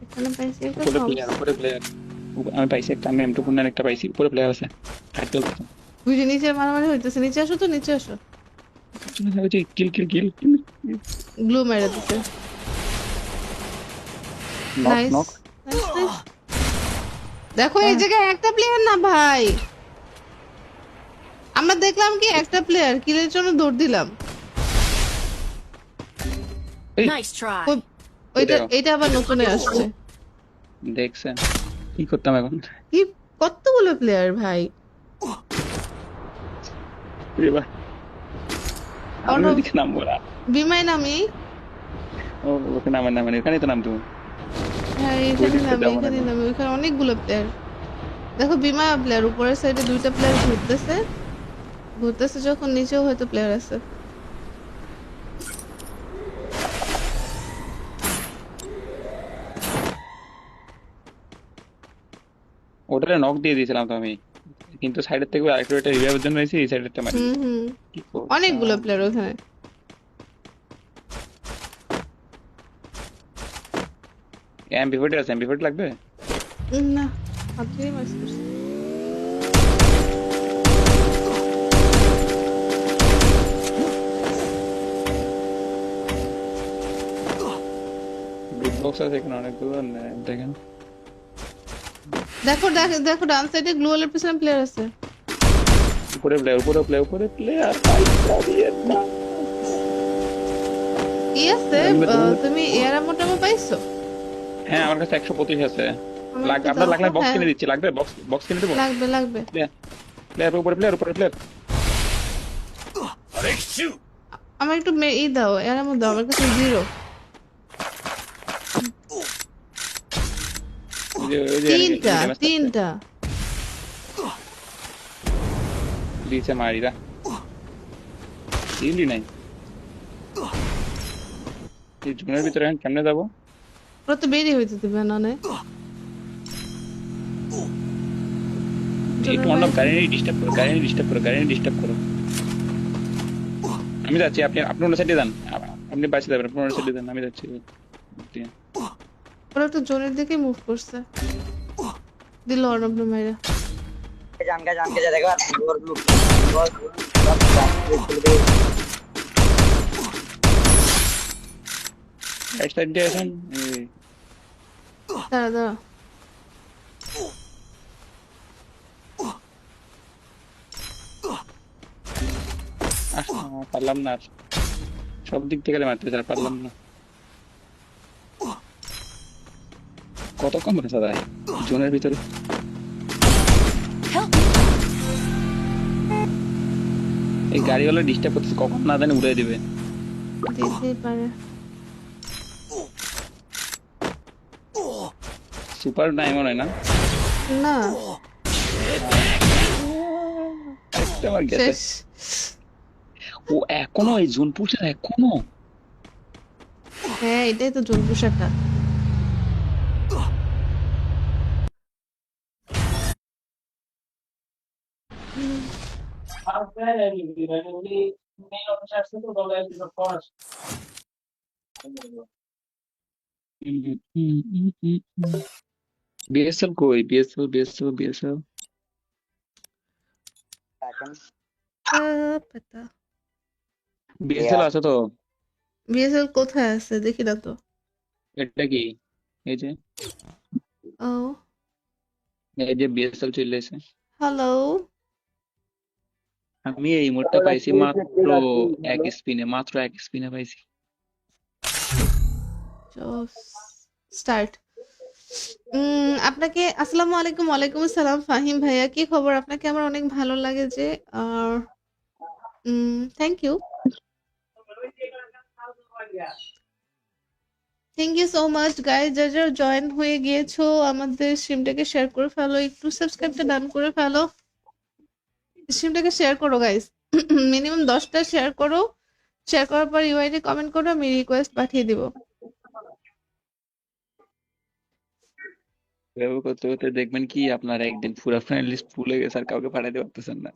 এখানে পাইছি একটা উপরে প্লেয়ার, উপরে প্লেয়ার। আমি পাইছি একটা, আমি M2 পূর্ণার একটা পাইছি, উপরে প্লেয়ার আছে। ফাইট চলতেছে। বুঝে নিচে মারামারি হইতেছে। নিচে আসো তো, নিচে আসো। কিল কিল কিল কিল। গ্লু মেরে দিতে। Knock nice knock. Nice nice. দেখো এই জায়গায় একটা প্লেয়ার না ভাই, আমরা দেখলাম কি একটা প্লেয়ার, কিলের জন্য দৌড় দিলাম। এই Nice try. ওই- ওইটা এইটা আবার নতুনে আসছে। দেখছেন কি করতাম এখন? কি কতগুলো প্লেয়ার ভাই। রে ভাই, আমি অন্য ওদিকে নামবো না। বিমাই নামি। ও ওকে নামেন নামেন, এখানেই তো নাম তুমি। হ্যাঁ এখানে ওইদিকে নামি, যাবো না এখানে এখন। নামি। ওইখানে অনেকগুলো প্লেয়ার। দেখো বিমা প্লেয়ার, উপরের সাইডে দুইটা প্লেয়ার ঘুরতেছে। ঘুরতেছে যখন নিচেও হয়তো প্লেয়ার আছে। ওটারে নক দিয়ে দিয়েছিলাম তো আমি, কিন্তু সাইডের থেকে আরেকটু একটা রিভাইভের জন্য এসে এই সাইডেরটা মারি। হুম হুম। কি করব? অনেকগুলো প্লেয়ার ওখানে। এমপি40 আছে, এমপি40 লাগবে? না হাত দিয়ে মারছি। বিগ বক্স আছে এখানে অনেকগুলো, দেখেন। দেখো দেখো দেখো ডান সাইডে গ্লোয়ালের পিছনে প্লেয়ার আছে। উপরে প্লেয়ার, উপরে প্লেয়ার, উপরে প্লেয়ার। পাইসা দিয়ে না। কি আছে? তুমি এয়ার মোটামো পাইছো? হ্যাঁ আমার কাছে 125 আছে। আমার লাগ একটু আপনার দাও লাগলে তো। বক্স হ্যাঁ কিনে দিচ্ছি, লাগবে বক্স, বক্স কিনে দেবো। লাগবে লাগবে। প্লেয়ার উপরে প্লেয়ার, উপরে প্লেয়ার। আমার একটু ই দাও, এয়ার মো দাও, আমার কাছে 0। ওই যে তিনটা তিনটা। দিয়েছে মারিরা, দিলি নাই। এই জুনের ভিতরে এখন কেমনে যাবো? ওরা তো বেরিয়ে হইতে দিবে না নে। একটু অন্য গাড়ি নিয়ে ডিস্টার্ব করো, গাড়ি নিয়ে ডিস্টার্ব করো, গাড়ি নিয়ে ডিস্টার্ব করো। আমি যাচ্ছি, আপনি আপনি অন্য সাইডে যান। আপনি বাঁচে যাবেন, আপনি অন্য সাইডে যান, আমি যাচ্ছি। ওরা তো জোনের দিকে মুভ করছে। দিল অর্ণব মাইরা। जान के जा देखो और ब्लू রাইট সাইড দিয়ে আসেন। দাঁড়া দাঁড়া। পারলাম না আর, সব দিক থেকে মারতে চাই, পারলাম না। কত কম আছে দাদা জোনের ভিতরে? Help! এই গাড়িওয়ালা ডিস্টার্ব করতেছে, কখন না জানি উড়ে দিবে। দিতেই পারে। সুপার নাই মনে হয় না। না একটা আমার গেছে। শেষ। ও এখনো এই জোন পুষে এখনো। হ্যাঁ এটাই তো জোন পোশাকটা। বিএসএল কই? বিএসএল বিএসএল বিএসএল পাতা। বিএসএল আছে তো। বিএসএল কোথায় আছে দেখি না তো। এটা কি? এই যে, ও এই যে বিএসএল চলে এসে। হ্যালো। আমি এই মোডটা পাইছি মাত্র এক স্পিনে, মাত্র এক স্পিনে পাইছি। স্টার্ট। আপনাকে আসসালামু আলাইকুম। ওয়ালাইকুম আসসালাম ফাহিম ভাইয়া, কি খবর? আপনাকে আমার অনেক ভালো লাগে যে আর thank you. Thank you so much guys. যারা যারা জয়েন হয়ে গিয়েছো আমাদের স্ট্রিমটাকে শেয়ার করে ফেলো, একটু সাবস্ক্রাইবটা ডান করে ফেলো। স্ট্রিমটাকে শেয়ার করো গাইজ। মিনিমাম 10টা শেয়ার করো, শেয়ার করার পর ইউআইডি কমেন্ট করো, আমি রিকোয়েস্ট পাঠিয়ে দিব। এভাবে করতে করতে দেখবেন কি আপনার একদিন পুরো ফ্রেন্ড লিস্ট ফুল হয়ে গেছে আর কাউকে পাঠাতে পারতেছেন না।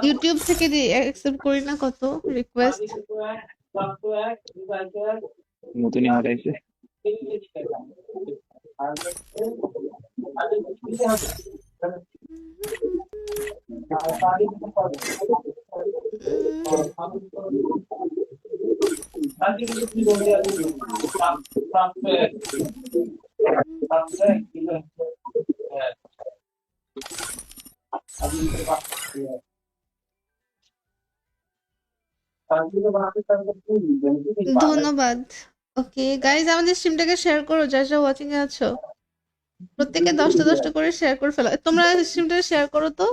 ইউটিউব থেকে অ্যাকসেপ্ট করি না কত রিকোয়েস্ট। নতুনই হারাইছে। ধন্যবাদ। ওকে গাইজ, আমাদের স্ট্রিমটাকে শেয়ার করো, যারা যারা ওয়াচিং এ আছো প্রত্যেকে 10টা 10টা করে শেয়ার করে ফেলো। তোমরা স্ট্রিমটা শেয়ার করো তো।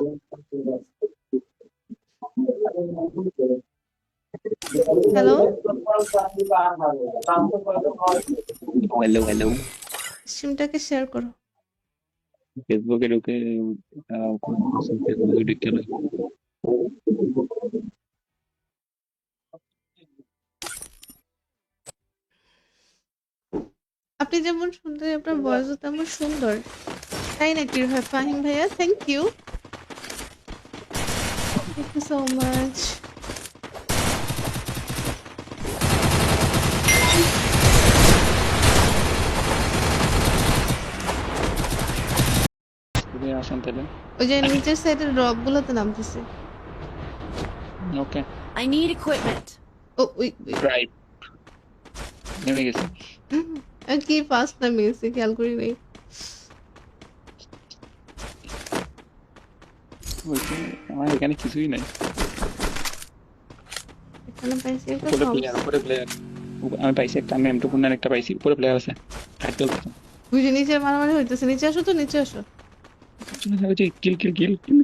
Hello, hello hello. স্ট্রিমটাকে শেয়ার করো। ফেসবুকে ঢুকে ফেসবুকে ঢুকে আপনি যেমন সুন্দর, আপনার ভয়েসও তেমন সুন্দর। তাই নাকি ফাহিম ভাইয়া? Thank you so much. তুমি আসেন তাহলে। ওই যে নিচের সাইডের ড্রপ গুলোতে নামতেছে। ওকে I need equipment. ও ওই ড্রাইভ নেমে গেছে। আমি কি ফার্স্ট নামে গেছে খেয়াল করি নাই। আমার এখানে কিছুই নাই। এখানে পাইছি একটা উপরে প্লেয়ার, উপরে প্লেয়ার। আমি পাইছি একটা, আমি M2 পুনর একটা পাইছি, উপরে প্লেয়ার আছে। ফাইট চলতেছে। বুঝে নিচে মারামারি হইতেছে। নিচে আসো তো, নিচে আসো। কিল কিল কিল কিল।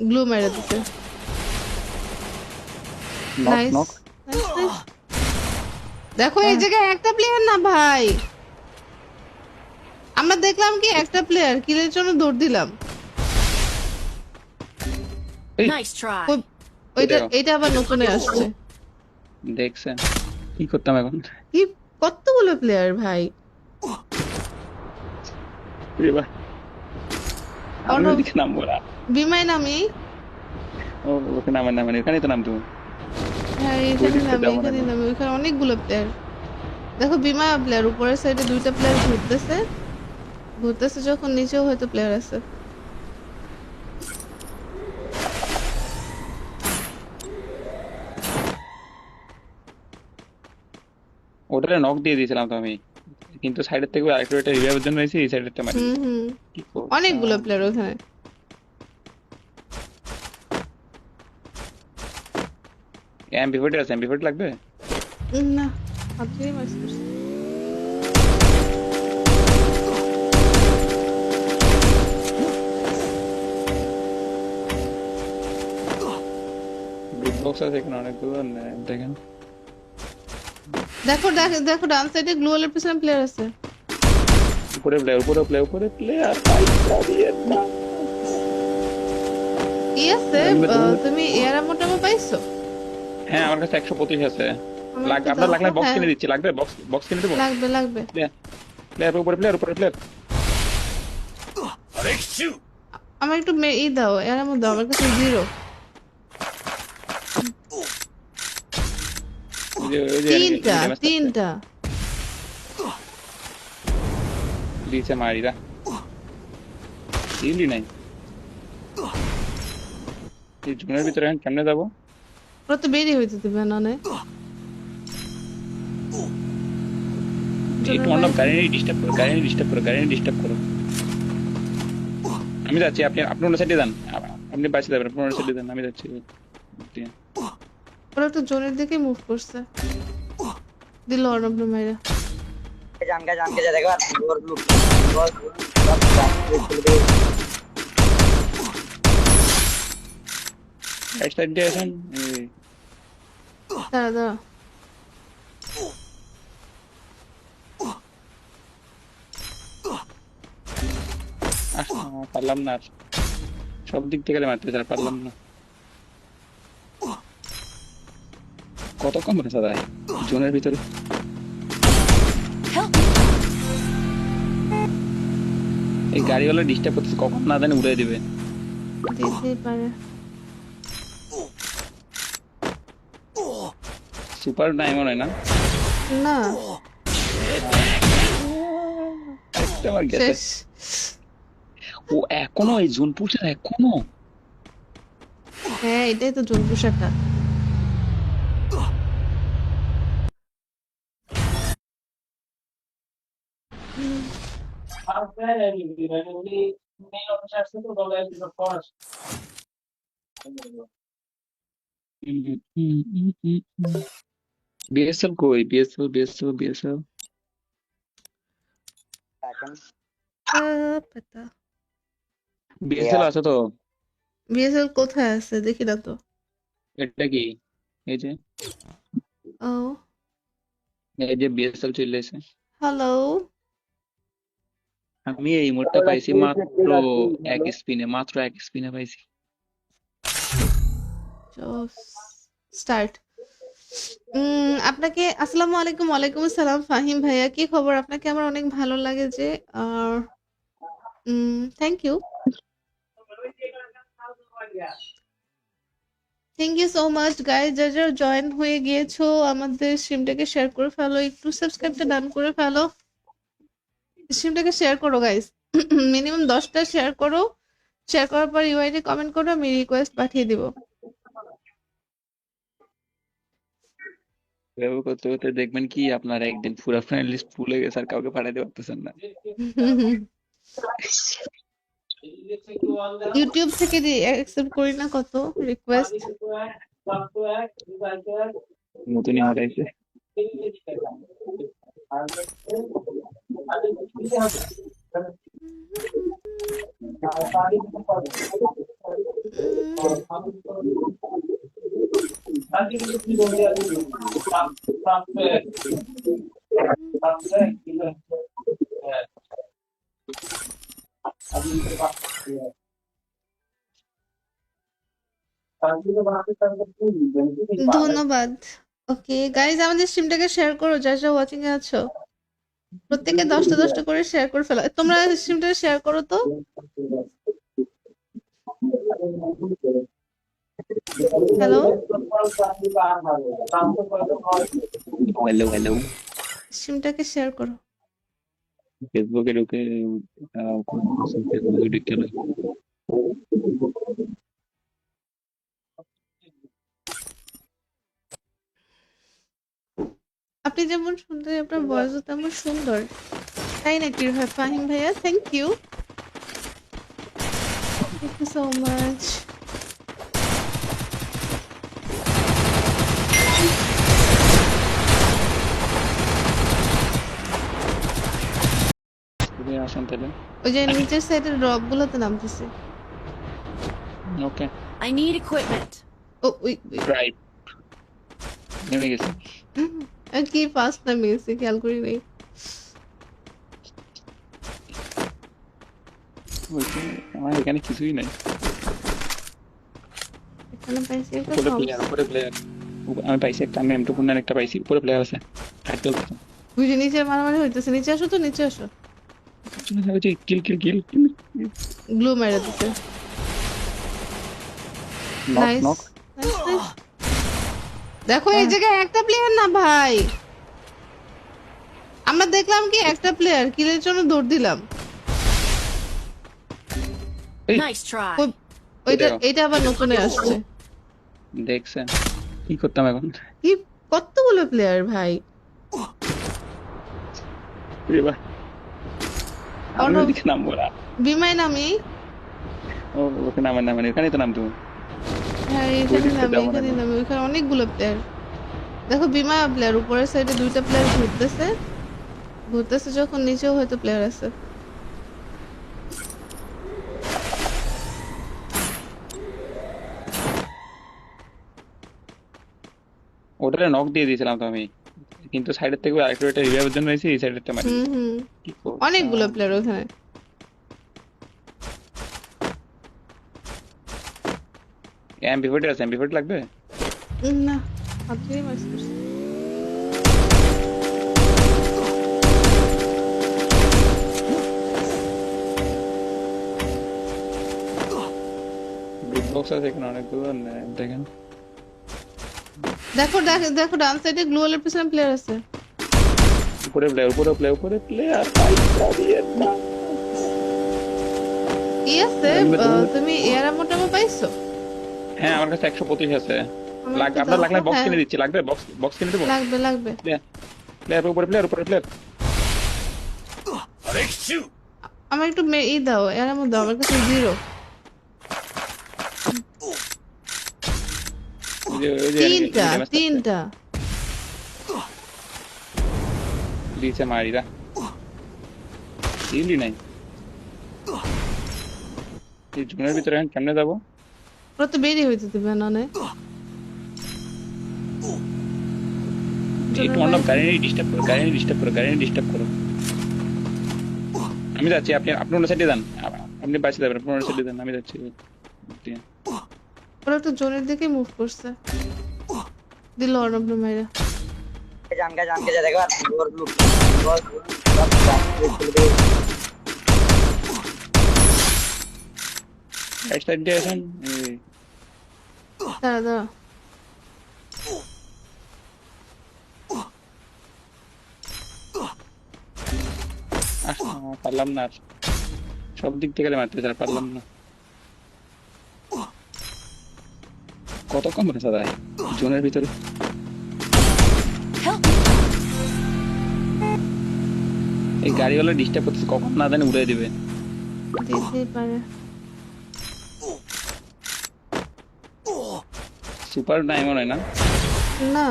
গ্লু মেরে দিতে। Knock nice knock. Nice nice. দেখো এই জায়গায় একটা প্লেয়ার না ভাই, আমরা দেখলাম কি একটা প্লেয়ার, কিলের জন্য দৌড় দিলাম। এই Nice try. ওইটা এটাও। এটা আবার নতুনে আসছে। দেখছেন কি করতাম এখন? কি কতগুলো প্লেয়ার ভাই। রে ভাই আমি অর্ণব ওদিকে নামবো না। বিমাই নামি। ও ওকে নামেন নামেন, এখানেই তো নাম তুমি। হ্যাঁ এখানে ওইদিকে নামি, যাবো না। এখানে নামি। ওইখানে অনেকগুলো প্লেয়ার। দেখো বিমা প্লেয়ার, উপরের সাইডে দুইটা প্লেয়ার ঘুরতেছে। ঘুরতেছে যখন নিচেও হয়তো প্লেয়ার আছে। ওটারে নক দিয়ে দিয়েছিলাম তো আমি, কিন্তু সাইডের থেকে আরেকটু একটা রিভাইভের জন্য এসে এই সাইডেরটা মারি। হুম হুম, কি করব? অনেকগুলো প্লেয়ার ওখানে। এমপি40 আছে, এমপি40 লাগবে? না, হাত দিয়ে মারছি। বিগ বক্স আছে এখানে অনেকগুলো, দেখেন। দেখো দেখো দেখো, ডান সাইডে গ্লোয়ালের পিছনে প্লেয়ার আছে। উপরে প্লেয়ার, উপরে প্লেয়ার, উপরে প্লেয়ার। পাইসা দিয়ে না। কি আছে? তুমি এয়ার মোটামো পাইছো? হ্যাঁ আমার কাছে 125 আছে। আমার একটু আপনার দাও লাগলে তো। বক্স হ্যাঁ, কিনে দিচ্ছি, লাগবে বক্স, বক্স কিনে দেবো। লাগবে লাগবে। প্লেয়ার উপরে প্লেয়ার, উপরে প্লেয়ার। আমার একটু ই দাও, এয়ার মো দাও, আমার কাছে 0। ওই যে তিনটা তিনটা। দিয়েছে মারিরা, দিলি নাই। এই জুনের ভিতরে এখন কেমনে যাবো? ওরা তো বেরিয়ে হইতে দিবে না নে। একটু অন্য গাড়ি নিয়ে ডিস্টার্ব করো, গাড়ি নিয়ে ডিস্টার্ব করো, গাড়ি নিয়ে ডিস্টার্ব করো। আমি যাচ্ছি, আপনি আপনি অন্য সাইডে যান। আপনি বাঁচে যাবেন, আপনি অন্য সাইডে যান, আমি যাচ্ছি। ওরা তো জোনের দিকে মুভ করছে। দিল অর্ণব মাইরা। जान के जा देखो और ब्लू রাইট সাইড দিয়ে আসেন। দাঁড়া দাঁড়া। পারলাম না আর, সব দিক থেকে মারতে চাই, পারলাম না। কত কম বাঁচা যায় জোনের ভিতরে। Help me! এই গাড়িওয়ালা ডিস্টার্ব করতেছে, কখন না জানি উড়ে দিবে। দিতেই পারে। সুপার নাই মনে হয় না। না, একটা আমার গেছে। শেষ। ও এখনো এই জোন পুষে এখনো। হ্যাঁ, এটাই তো জোন পোশাকটা। বিএসএল কই? বিএসএল এখন পাতা। বিএসএল আছে তো। বিএসএল কোথায় আছে দেখি না তো। এটা কি? এই যে ও, বিএসএল চলে এসে। হ্যালো। আমি এই মোডটা পাইছি মাত্র এক স্পিনে পাইছি। স্টার্ট। আপনাকে আসসালামু আলাইকুম। ওয়ালাইকুম আসসালাম ফাহিম ভাইয়া, কি খবর? আপনাকে আমার অনেক ভালো লাগে যে আর thank you so much guys. যারা জয়েন হয়ে গিয়েছো আমাদের স্ট্রিমটাকে শেয়ার করে ফেলো, একটু সাবস্ক্রাইবটা ডান করে ফেলো। স্ট্রিমটাকে শেয়ার করো গাইজ, মিনিমাম 10টা শেয়ার করো। শেয়ার করার পর ইউআইডি কমেন্ট করো, আমি রিকোয়েস্ট পাঠিয়ে দিব। এভাবে করতে করতে দেখবেন কি আপনার একদিন পুরো ফ্রেন্ড লিস্ট ফুল হয়ে গেছে, আর কাউকে পাঠাতে পারতেছেন না। ইউটিউব থেকে অ্যাকসেপ্ট করি না কত রিকোয়েস্ট। নতুনই হারাইছে। ধন্যবাদ। ওকে গাইজ, আমাদের স্ট্রিমটাকে শেয়ার করো, যারা যারা ওয়াচিং এ আছো প্রত্যেকে 10টা করে শেয়ার করে ফেলো। তোমরা স্ট্রিমটা শেয়ার করো তো। হ্যালো, হ্যালো স্ট্রিমটাকে শেয়ার করো। ফেসবুকে ঢুকে ফেসবুকে ঢুকে আপনি যেমন সুন্দর, আপনার ভয়েসও তেমন সুন্দর। তাই নাকি ফাহিম ভাইয়া? Thank you so much. তুমি আসেন তাহলে। ওই যে নিচের সাইডের ড্রপ গুলোতে নামতেছে। ওকে I need equipment. ও ওই ড্রাইভ নেমে গেছে। আর কি ফাস্ট নামিয়েছে, খেয়াল করি নাই। আমার এখানে কিছুই নাই। এখানে পাইছি একটা উপরে প্লেয়ার আমি পাইছি একটা, আমি M2 পূর্ণের একটা পাইছি, উপরে প্লেয়ার আছে। ফাইট চলতেছে। বুঝে নিচে মারামারি হইতেছে। নিচে আসো তো, নিচে আসো। কিল গ্লু মেরে দিতে। Knock nice knock. Nice nice. দেখো এই জায়গায় একটা প্লেয়ার না ভাই, আমরা দেখলাম কি একটা প্লেয়ার, কিলের জন্য দৌড় দিলাম। এই Nice try. ওইটা এটা আবার নতুনে আসছে। দেখছেন কি করতাম এখন? কি কতগুলো প্লেয়ার ভাই। রে ভাই আমি অটো ওদিকে নামবো না। বিমাই নামি। ও ওকে নামেন এখানেই তো নাম তুমি। হ্যাঁ এখানে নামি, এখানে নামি। ওইখানে অনেকগুলো প্লেয়ার। দেখো বিমা প্লেয়ার, উপরের সাইডে 2টা প্লেয়ার ঘুরতেছে যখন, নিচেও হয়তো প্লেয়ার আছে। ওটারে নক দিয়ে দিয়েছিলাম তো আমি, কিন্তু সাইডের থেকে আরেকটু একটা রিভাইভের জন্য এসে এই সাইডেরটা মারি। হুম কি করব? অনেকগুলো প্লেয়ার ওখানে। এমপি40 আছে, এমপি40 লাগবে? না হাত দিয়ে মারছে। বিগ বক্স আছে এখানে অনেকগুলো দেখেন। দেখো দেখো দেখো ডান সাইডে গ্লোয়ালের পিছনে প্লেয়ার আছে। উপরে প্লেয়ার পাইছা দিয়ে না। কি আছে? তুমি এয়ার মোটামো পাইছো? হ্যাঁ আমার কাছে 125 আছে। আমার একটু আপনার দাও লাগলে তো। বক্স হ্যাঁ, কিনে দিচ্ছি, লাগবে বক্স কিনে দেবো। লাগবে লাগবে। উপরে প্লেয়ার আমার একটু ই দাও, এয়ার মো দাও, আমার কাছে 0। ওই যে তিনটা enemy damage আছে। তিনটা। দিছে মারিরা দিলি নাই। এই জুনের ভিতরে এখন কেমনে যাবো? ওরা তো বেরিয়ে হইতে দিবে না নে। একটু অন্য গাড়ি ডিস্টার্ব করো। আমি যাচ্ছি, আপনি অন্য সাইডে যান। আপনি বাঁচে যাবেন, আপনি অন্য সাইডে যান, আমি যাচ্ছি। ওরা তো জোনের দিকে মুভ করছে। দিল অর্ণব মাইরা। जान के जा देखो और ब्लू রাইট সাইড দিয়ে আসেন। দাঁড়া দাঁড়া। পারলাম না আর। সব দিক থেকে মারতে চাই, পারলাম না। কত কম রেখা দেয় জোনের ভিতরে। এই গাড়িওয়ালা ডিস্টার্ব করতেছে, কখন না জানি উড়ে দিবে। দিতেই পারে। সুপার নাই মনে হয় না। না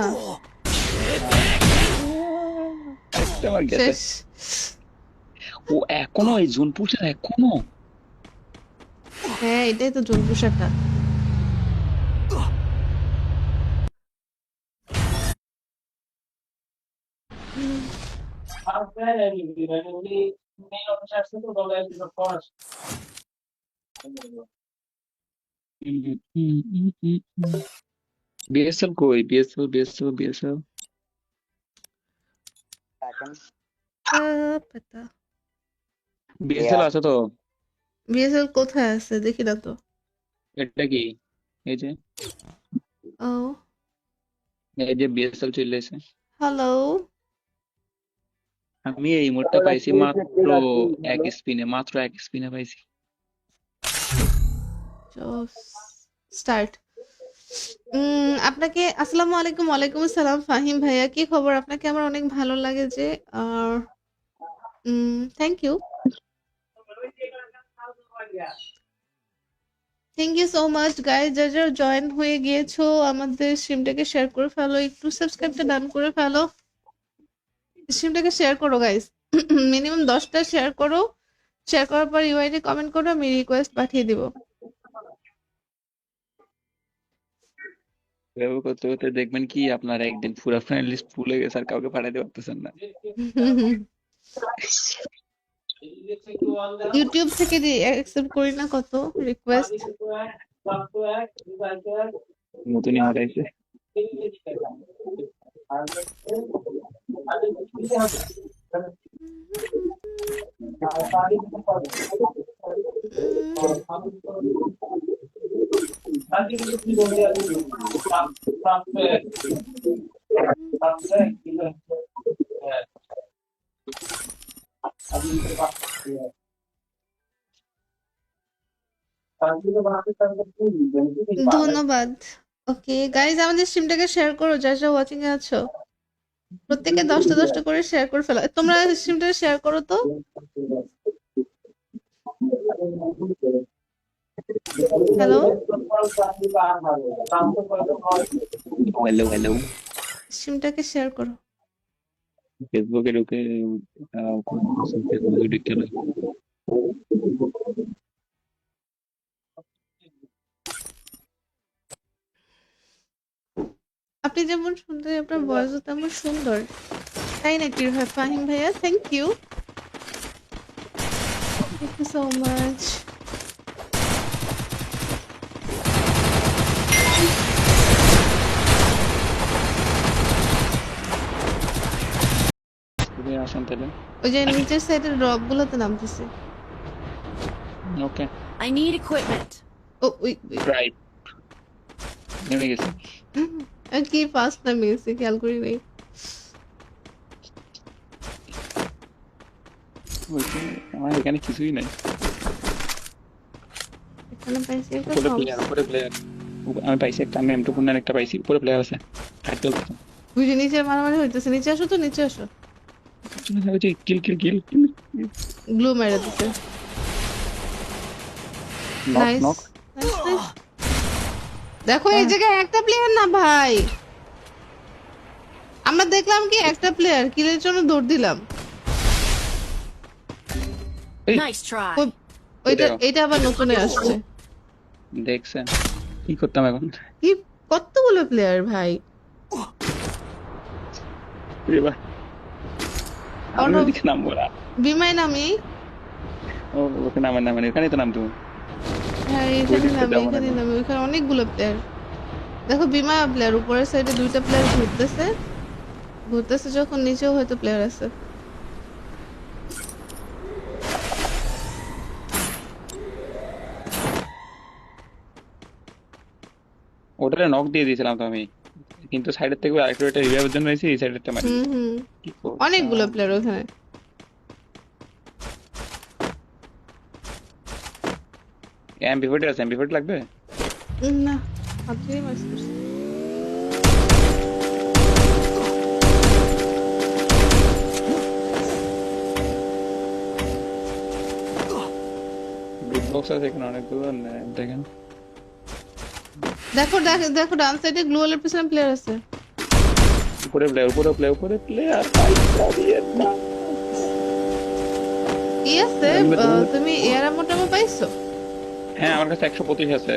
একটা আমার গেছে। শেষ। ও এখনো এই জোন পুষে এখনো। হ্যাঁ এটাই তো জোন পোশাকটা। বিএসএল কই? বিএসএল পাতা। বিএসএল আছে তো। বিএসএল কোথায় আছে দেখি না তো। এটা কি? এই যে ও বিএসএল চলে এসে। হ্যালো। আমি এই মোডটা পাইছি মাত্র এক স্পিনে পাইছি। স্টার্ট। আপনাকে আসসালামু আলাইকুম। ওয়ালাইকুম আসসালাম ফাহিম ভাইয়া, কি খবর? আপনাকে আমার অনেক ভালো লাগে যে আর thank you so much guys. যারা জয়েন হয়ে গিয়েছো আমাদের স্ট্রিমটাকে শেয়ার করে ফেলো, একটু সাবস্ক্রাইবটা ডান করে ফেলো। স্ট্রিমটাকে শেয়ার করো গাইজ, মিনিমাম 10টা শেয়ার করো। শেয়ার করার পর ইউআইডি কমেন্ট করো, আমি রিকোয়েস্ট পাঠিয়ে দিব। এভাবে করতে করতে দেখবেন কি আপনার একদিন পুরো ফ্রেন্ড লিস্ট ফুল হয়ে গেছে আর কাউকে পাঠাতে পারতেছেন না। ইউটিউব থেকে অ্যাকসেপ্ট করি না কত রিকোয়েস্ট। নতুনই হারাইছে। ধন্যবাদ। ওকে গাইজ, আমাদের স্ট্রিমটাকে শেয়ার করো, যারা যারা ওয়াচিং এ আছো প্রত্যেকে 10টা করে শেয়ার করে ফেলো। তোমরা স্ট্রিমটাকে শেয়ার করো তো। হ্যালো হ্যালো স্ট্রিমটাকে শেয়ার করো। ফেসবুকে ঢুকে ফেসবুকে ঢুকে আপনি যেমন সুন্দর, আপনার ভয়েসও তেমন সুন্দর। তাই নাকি ফাহিম ভাইয়া? Thank you so much. আসেন তাহলে। ওই যে নিচের সাইডের ড্রপ গুলোতে নামতেছে। ওকে, I need equipment. ও ওই ওই। ড্রাইভ নেমে গেছি। আমি কি ফার্স্ট নামে গেছি খেয়াল করি নাই। আমার এখানে কিছুই নাই। এখানে পাইছি একটা উপরে প্লেয়ার, উপরে প্লেয়ার। আমি পাইছি একটা, আমি M2 পূর্ণার একটা পাইছি, উপরে প্লেয়ার আছে। ফাইট চলতেছে। ওই যে নিচে মারামারি হইতেছে, নিচে আসো তো, নিচে আসো। কিল কিল কিল কিল। গ্লু মেরে দিতে। Knock nice knock. Nice nice. দেখো এই জায়গায় একটা প্লেয়ার না ভাই, আমরা দেখলাম কি একটা প্লেয়ার, কিলের জন্য দৌড় দিলাম। এই Nice try. ওই- ওইটা এটা আবার নতুনে আসছে। দেখছেন কি করতাম এখন? কি কতগুলো প্লেয়ার ভাই। রে ভাই, আমি অন্য ওদিকে নামবো না। বিমাই নামি। ও ওকে নামেন নামেন, এখানেই তো নাম তুমি। হ্যাঁ এখানে ওইদিকে নামি, যাবো না এখানে এখন। নামি, ওইখানে অনেকগুলো প্লেয়ার। দেখো বিমা প্লেয়ার, উপরের সাইডে দুইটা প্লেয়ার ঘুরতেছে, ঘুরতেছে যখন নিচেও হয়তো প্লেয়ার আছে। ওটারে নক দিয়ে দিয়েছিলাম তো আমি, কিন্তু সাইডের থেকে আরেকটু একটা রিভাইভের জন্য এসে এই সাইডেরটা মারি হুম দিয়েছি। হুম, কি করব? অনেকগুলো প্লেয়ার ওখানে। এমপি40 আছে, এমপি40 লাগবে? না, হাত দিয়ে মারছি। বিগ বক্স আছে এখানে অনেকগুলো, দেখেন। দেখো দেখো দেখো, ডান সাইডে গ্লোয়ালের পিছনে প্লেয়ার আছে। উপরে প্লেয়ার, উপরে প্লেয়ার, উপরে প্লেয়ার। পাইসা দিয়ে দাও। কি আছে? তুমি এয়ার মোটামো পাইছো? হ্যাঁ আমার কাছে 125 আছে।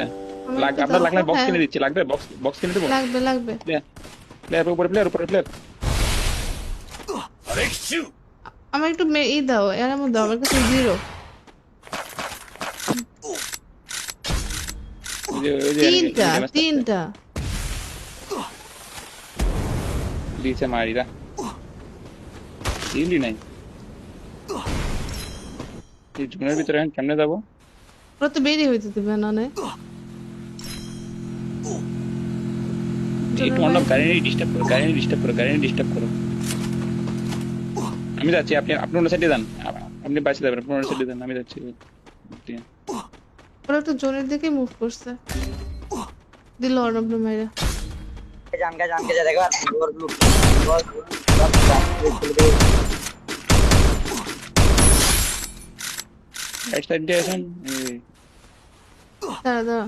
আমার লাগবে একটু আপনার, দাও লাগলে তো। বক্স হ্যাঁ কিনে দিচ্ছি। লাগবে বক্স, বক্স কিনে দেবো। লাগবে লাগবে। প্লেয়ার উপরে, প্লেয়ার উপরে, প্লেয়ার। আমার একটু ই দাও, এয়ার মো দাও, আমার কাছে জিরো। ওই যে তিনটা তিনটা। দিয়েছে মারিরা, দিলি নাই। এই জুনের ভিতরে এখন কেমনে যাবো? ওরা তো বেরিয়ে হইতে দিবে না নে। একটু অন্য গাড়ি নিয়ে ডিস্টার্ব করো, গাড়ি নিয়ে ডিস্টার্ব করো, গাড়ি নিয়ে ডিস্টার্ব করো। আমি যাচ্ছি, আপনি আপনি অন্য সাইডে যান। আপনি বাঁচে যাবেন, আপনি অন্য সাইডে যান, আমি যাচ্ছি। ওরা তো জোনের দিকে মুভ করছে, দিল অর্ণব মাইরা। जान के जा देखो और ब्लू রাইট সাইড দিয়ে আসেন। দাঁড়া দাঁড়া,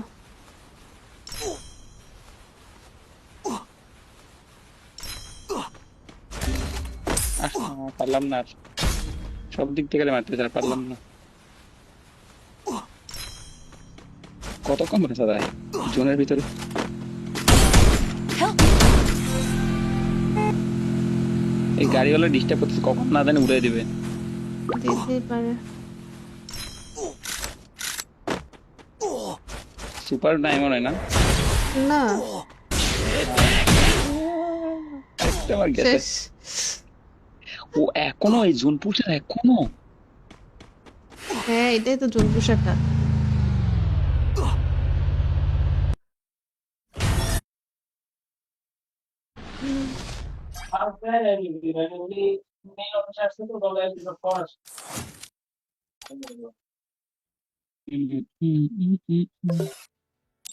পারলাম না আর, সব দিক থেকে মারতে চাই, পারলাম না। কত কম আছে দাদা জোনের ভিতরে। Help! এই গাড়িওয়ালা ডিস্টার্ব করতেছে, কখন না জানি উড়ে দিবে। দিতেই পারে। সুপার নাই মনে হয় না। না একটা আমার গেছে। শেষ। ও এখনো এই জোন পুষে এখনো। হ্যাঁ এটাই তো জোন পোশাকটা।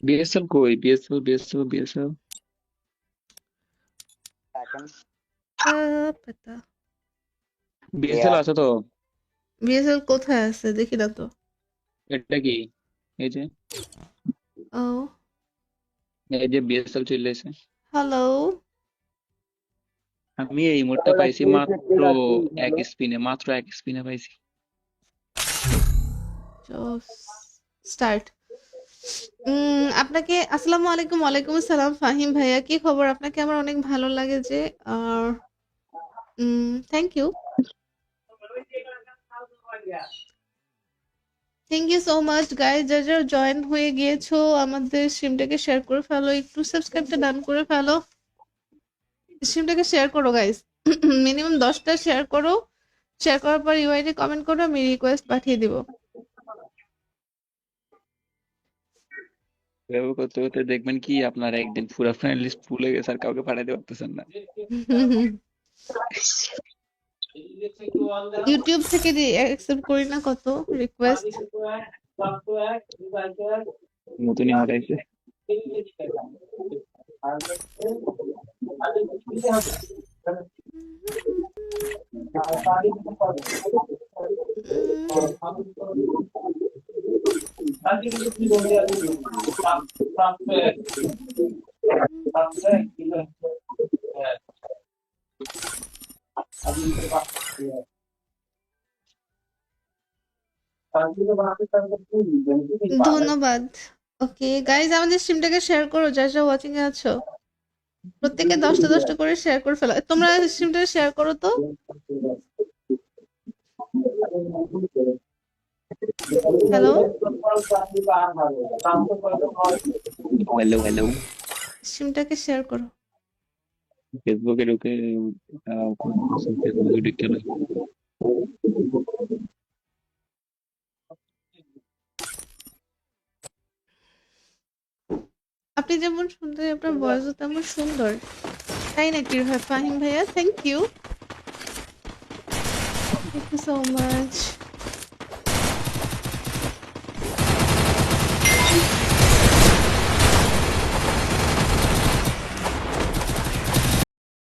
বিএসএল কই? বিএসএল বিএসএল বিএসএল পাতা বিএসএল আছে তো। বিএসএল কোথায় আছে দেখি না তো। এটা কি? এই যে, ও এই যে বিএসএল চলে এসে। হ্যালো। আমি এই মোডটা পাইছি মাত্র এক স্পিনে, মাত্র এক স্পিনে পাইছি। স্টার্ট। আপনাকে আসসালামু আলাইকুম। ওয়ালাইকুম আসসালাম ফাহিম ভাইয়া, কি খবর? আপনাকে আমার অনেক ভালো লাগে যে আর thank you, thank you so much guys. যারা যারা জয়েন হয়ে গিয়েছো আমাদের স্ট্রিমটাকে শেয়ার করে ফেলো, একটু সাবস্ক্রাইবটা ডান করে ফেলো, স্ট্রিমটাকে শেয়ার করো গাইজ। মিনিমাম 10টা শেয়ার করো, শেয়ার করার পর ইউআইডি কমেন্ট করো, আমি রিকোয়েস্ট পাঠিয়ে দিব। এভাবে করতে করতে দেখবেন কি আপনার একদিন পুরো ফ্রেন্ড লিস্ট ফুল হয়ে গেছে আর কাউকে পাঠাতে পারতেছেন না। ইউটিউব থেকে অ্যাকসেপ্ট করি না কত রিকোয়েস্ট। নতুনই হারাইছে। ধন্যবাদ। ওকে গাইজ, আমাদের স্ট্রিমটাকে শেয়ার করো, যারা যারা ওয়াচিং এ আছো প্রত্যেকে 10টা 10টা করে শেয়ার করে ফেলো। তোমরা স্ট্রিমটা শেয়ার করো তো। Hello, hello hello. স্ট্রিমটাকে শেয়ার করো। ফেসবুকে ঢুকে ফেসবুকে ঢুকে আপনি যেমন সুন্দর, আপনার ভয়েসও তেমন সুন্দর। তাই নাকি ফাহিম ভাইয়া? Thank you so much.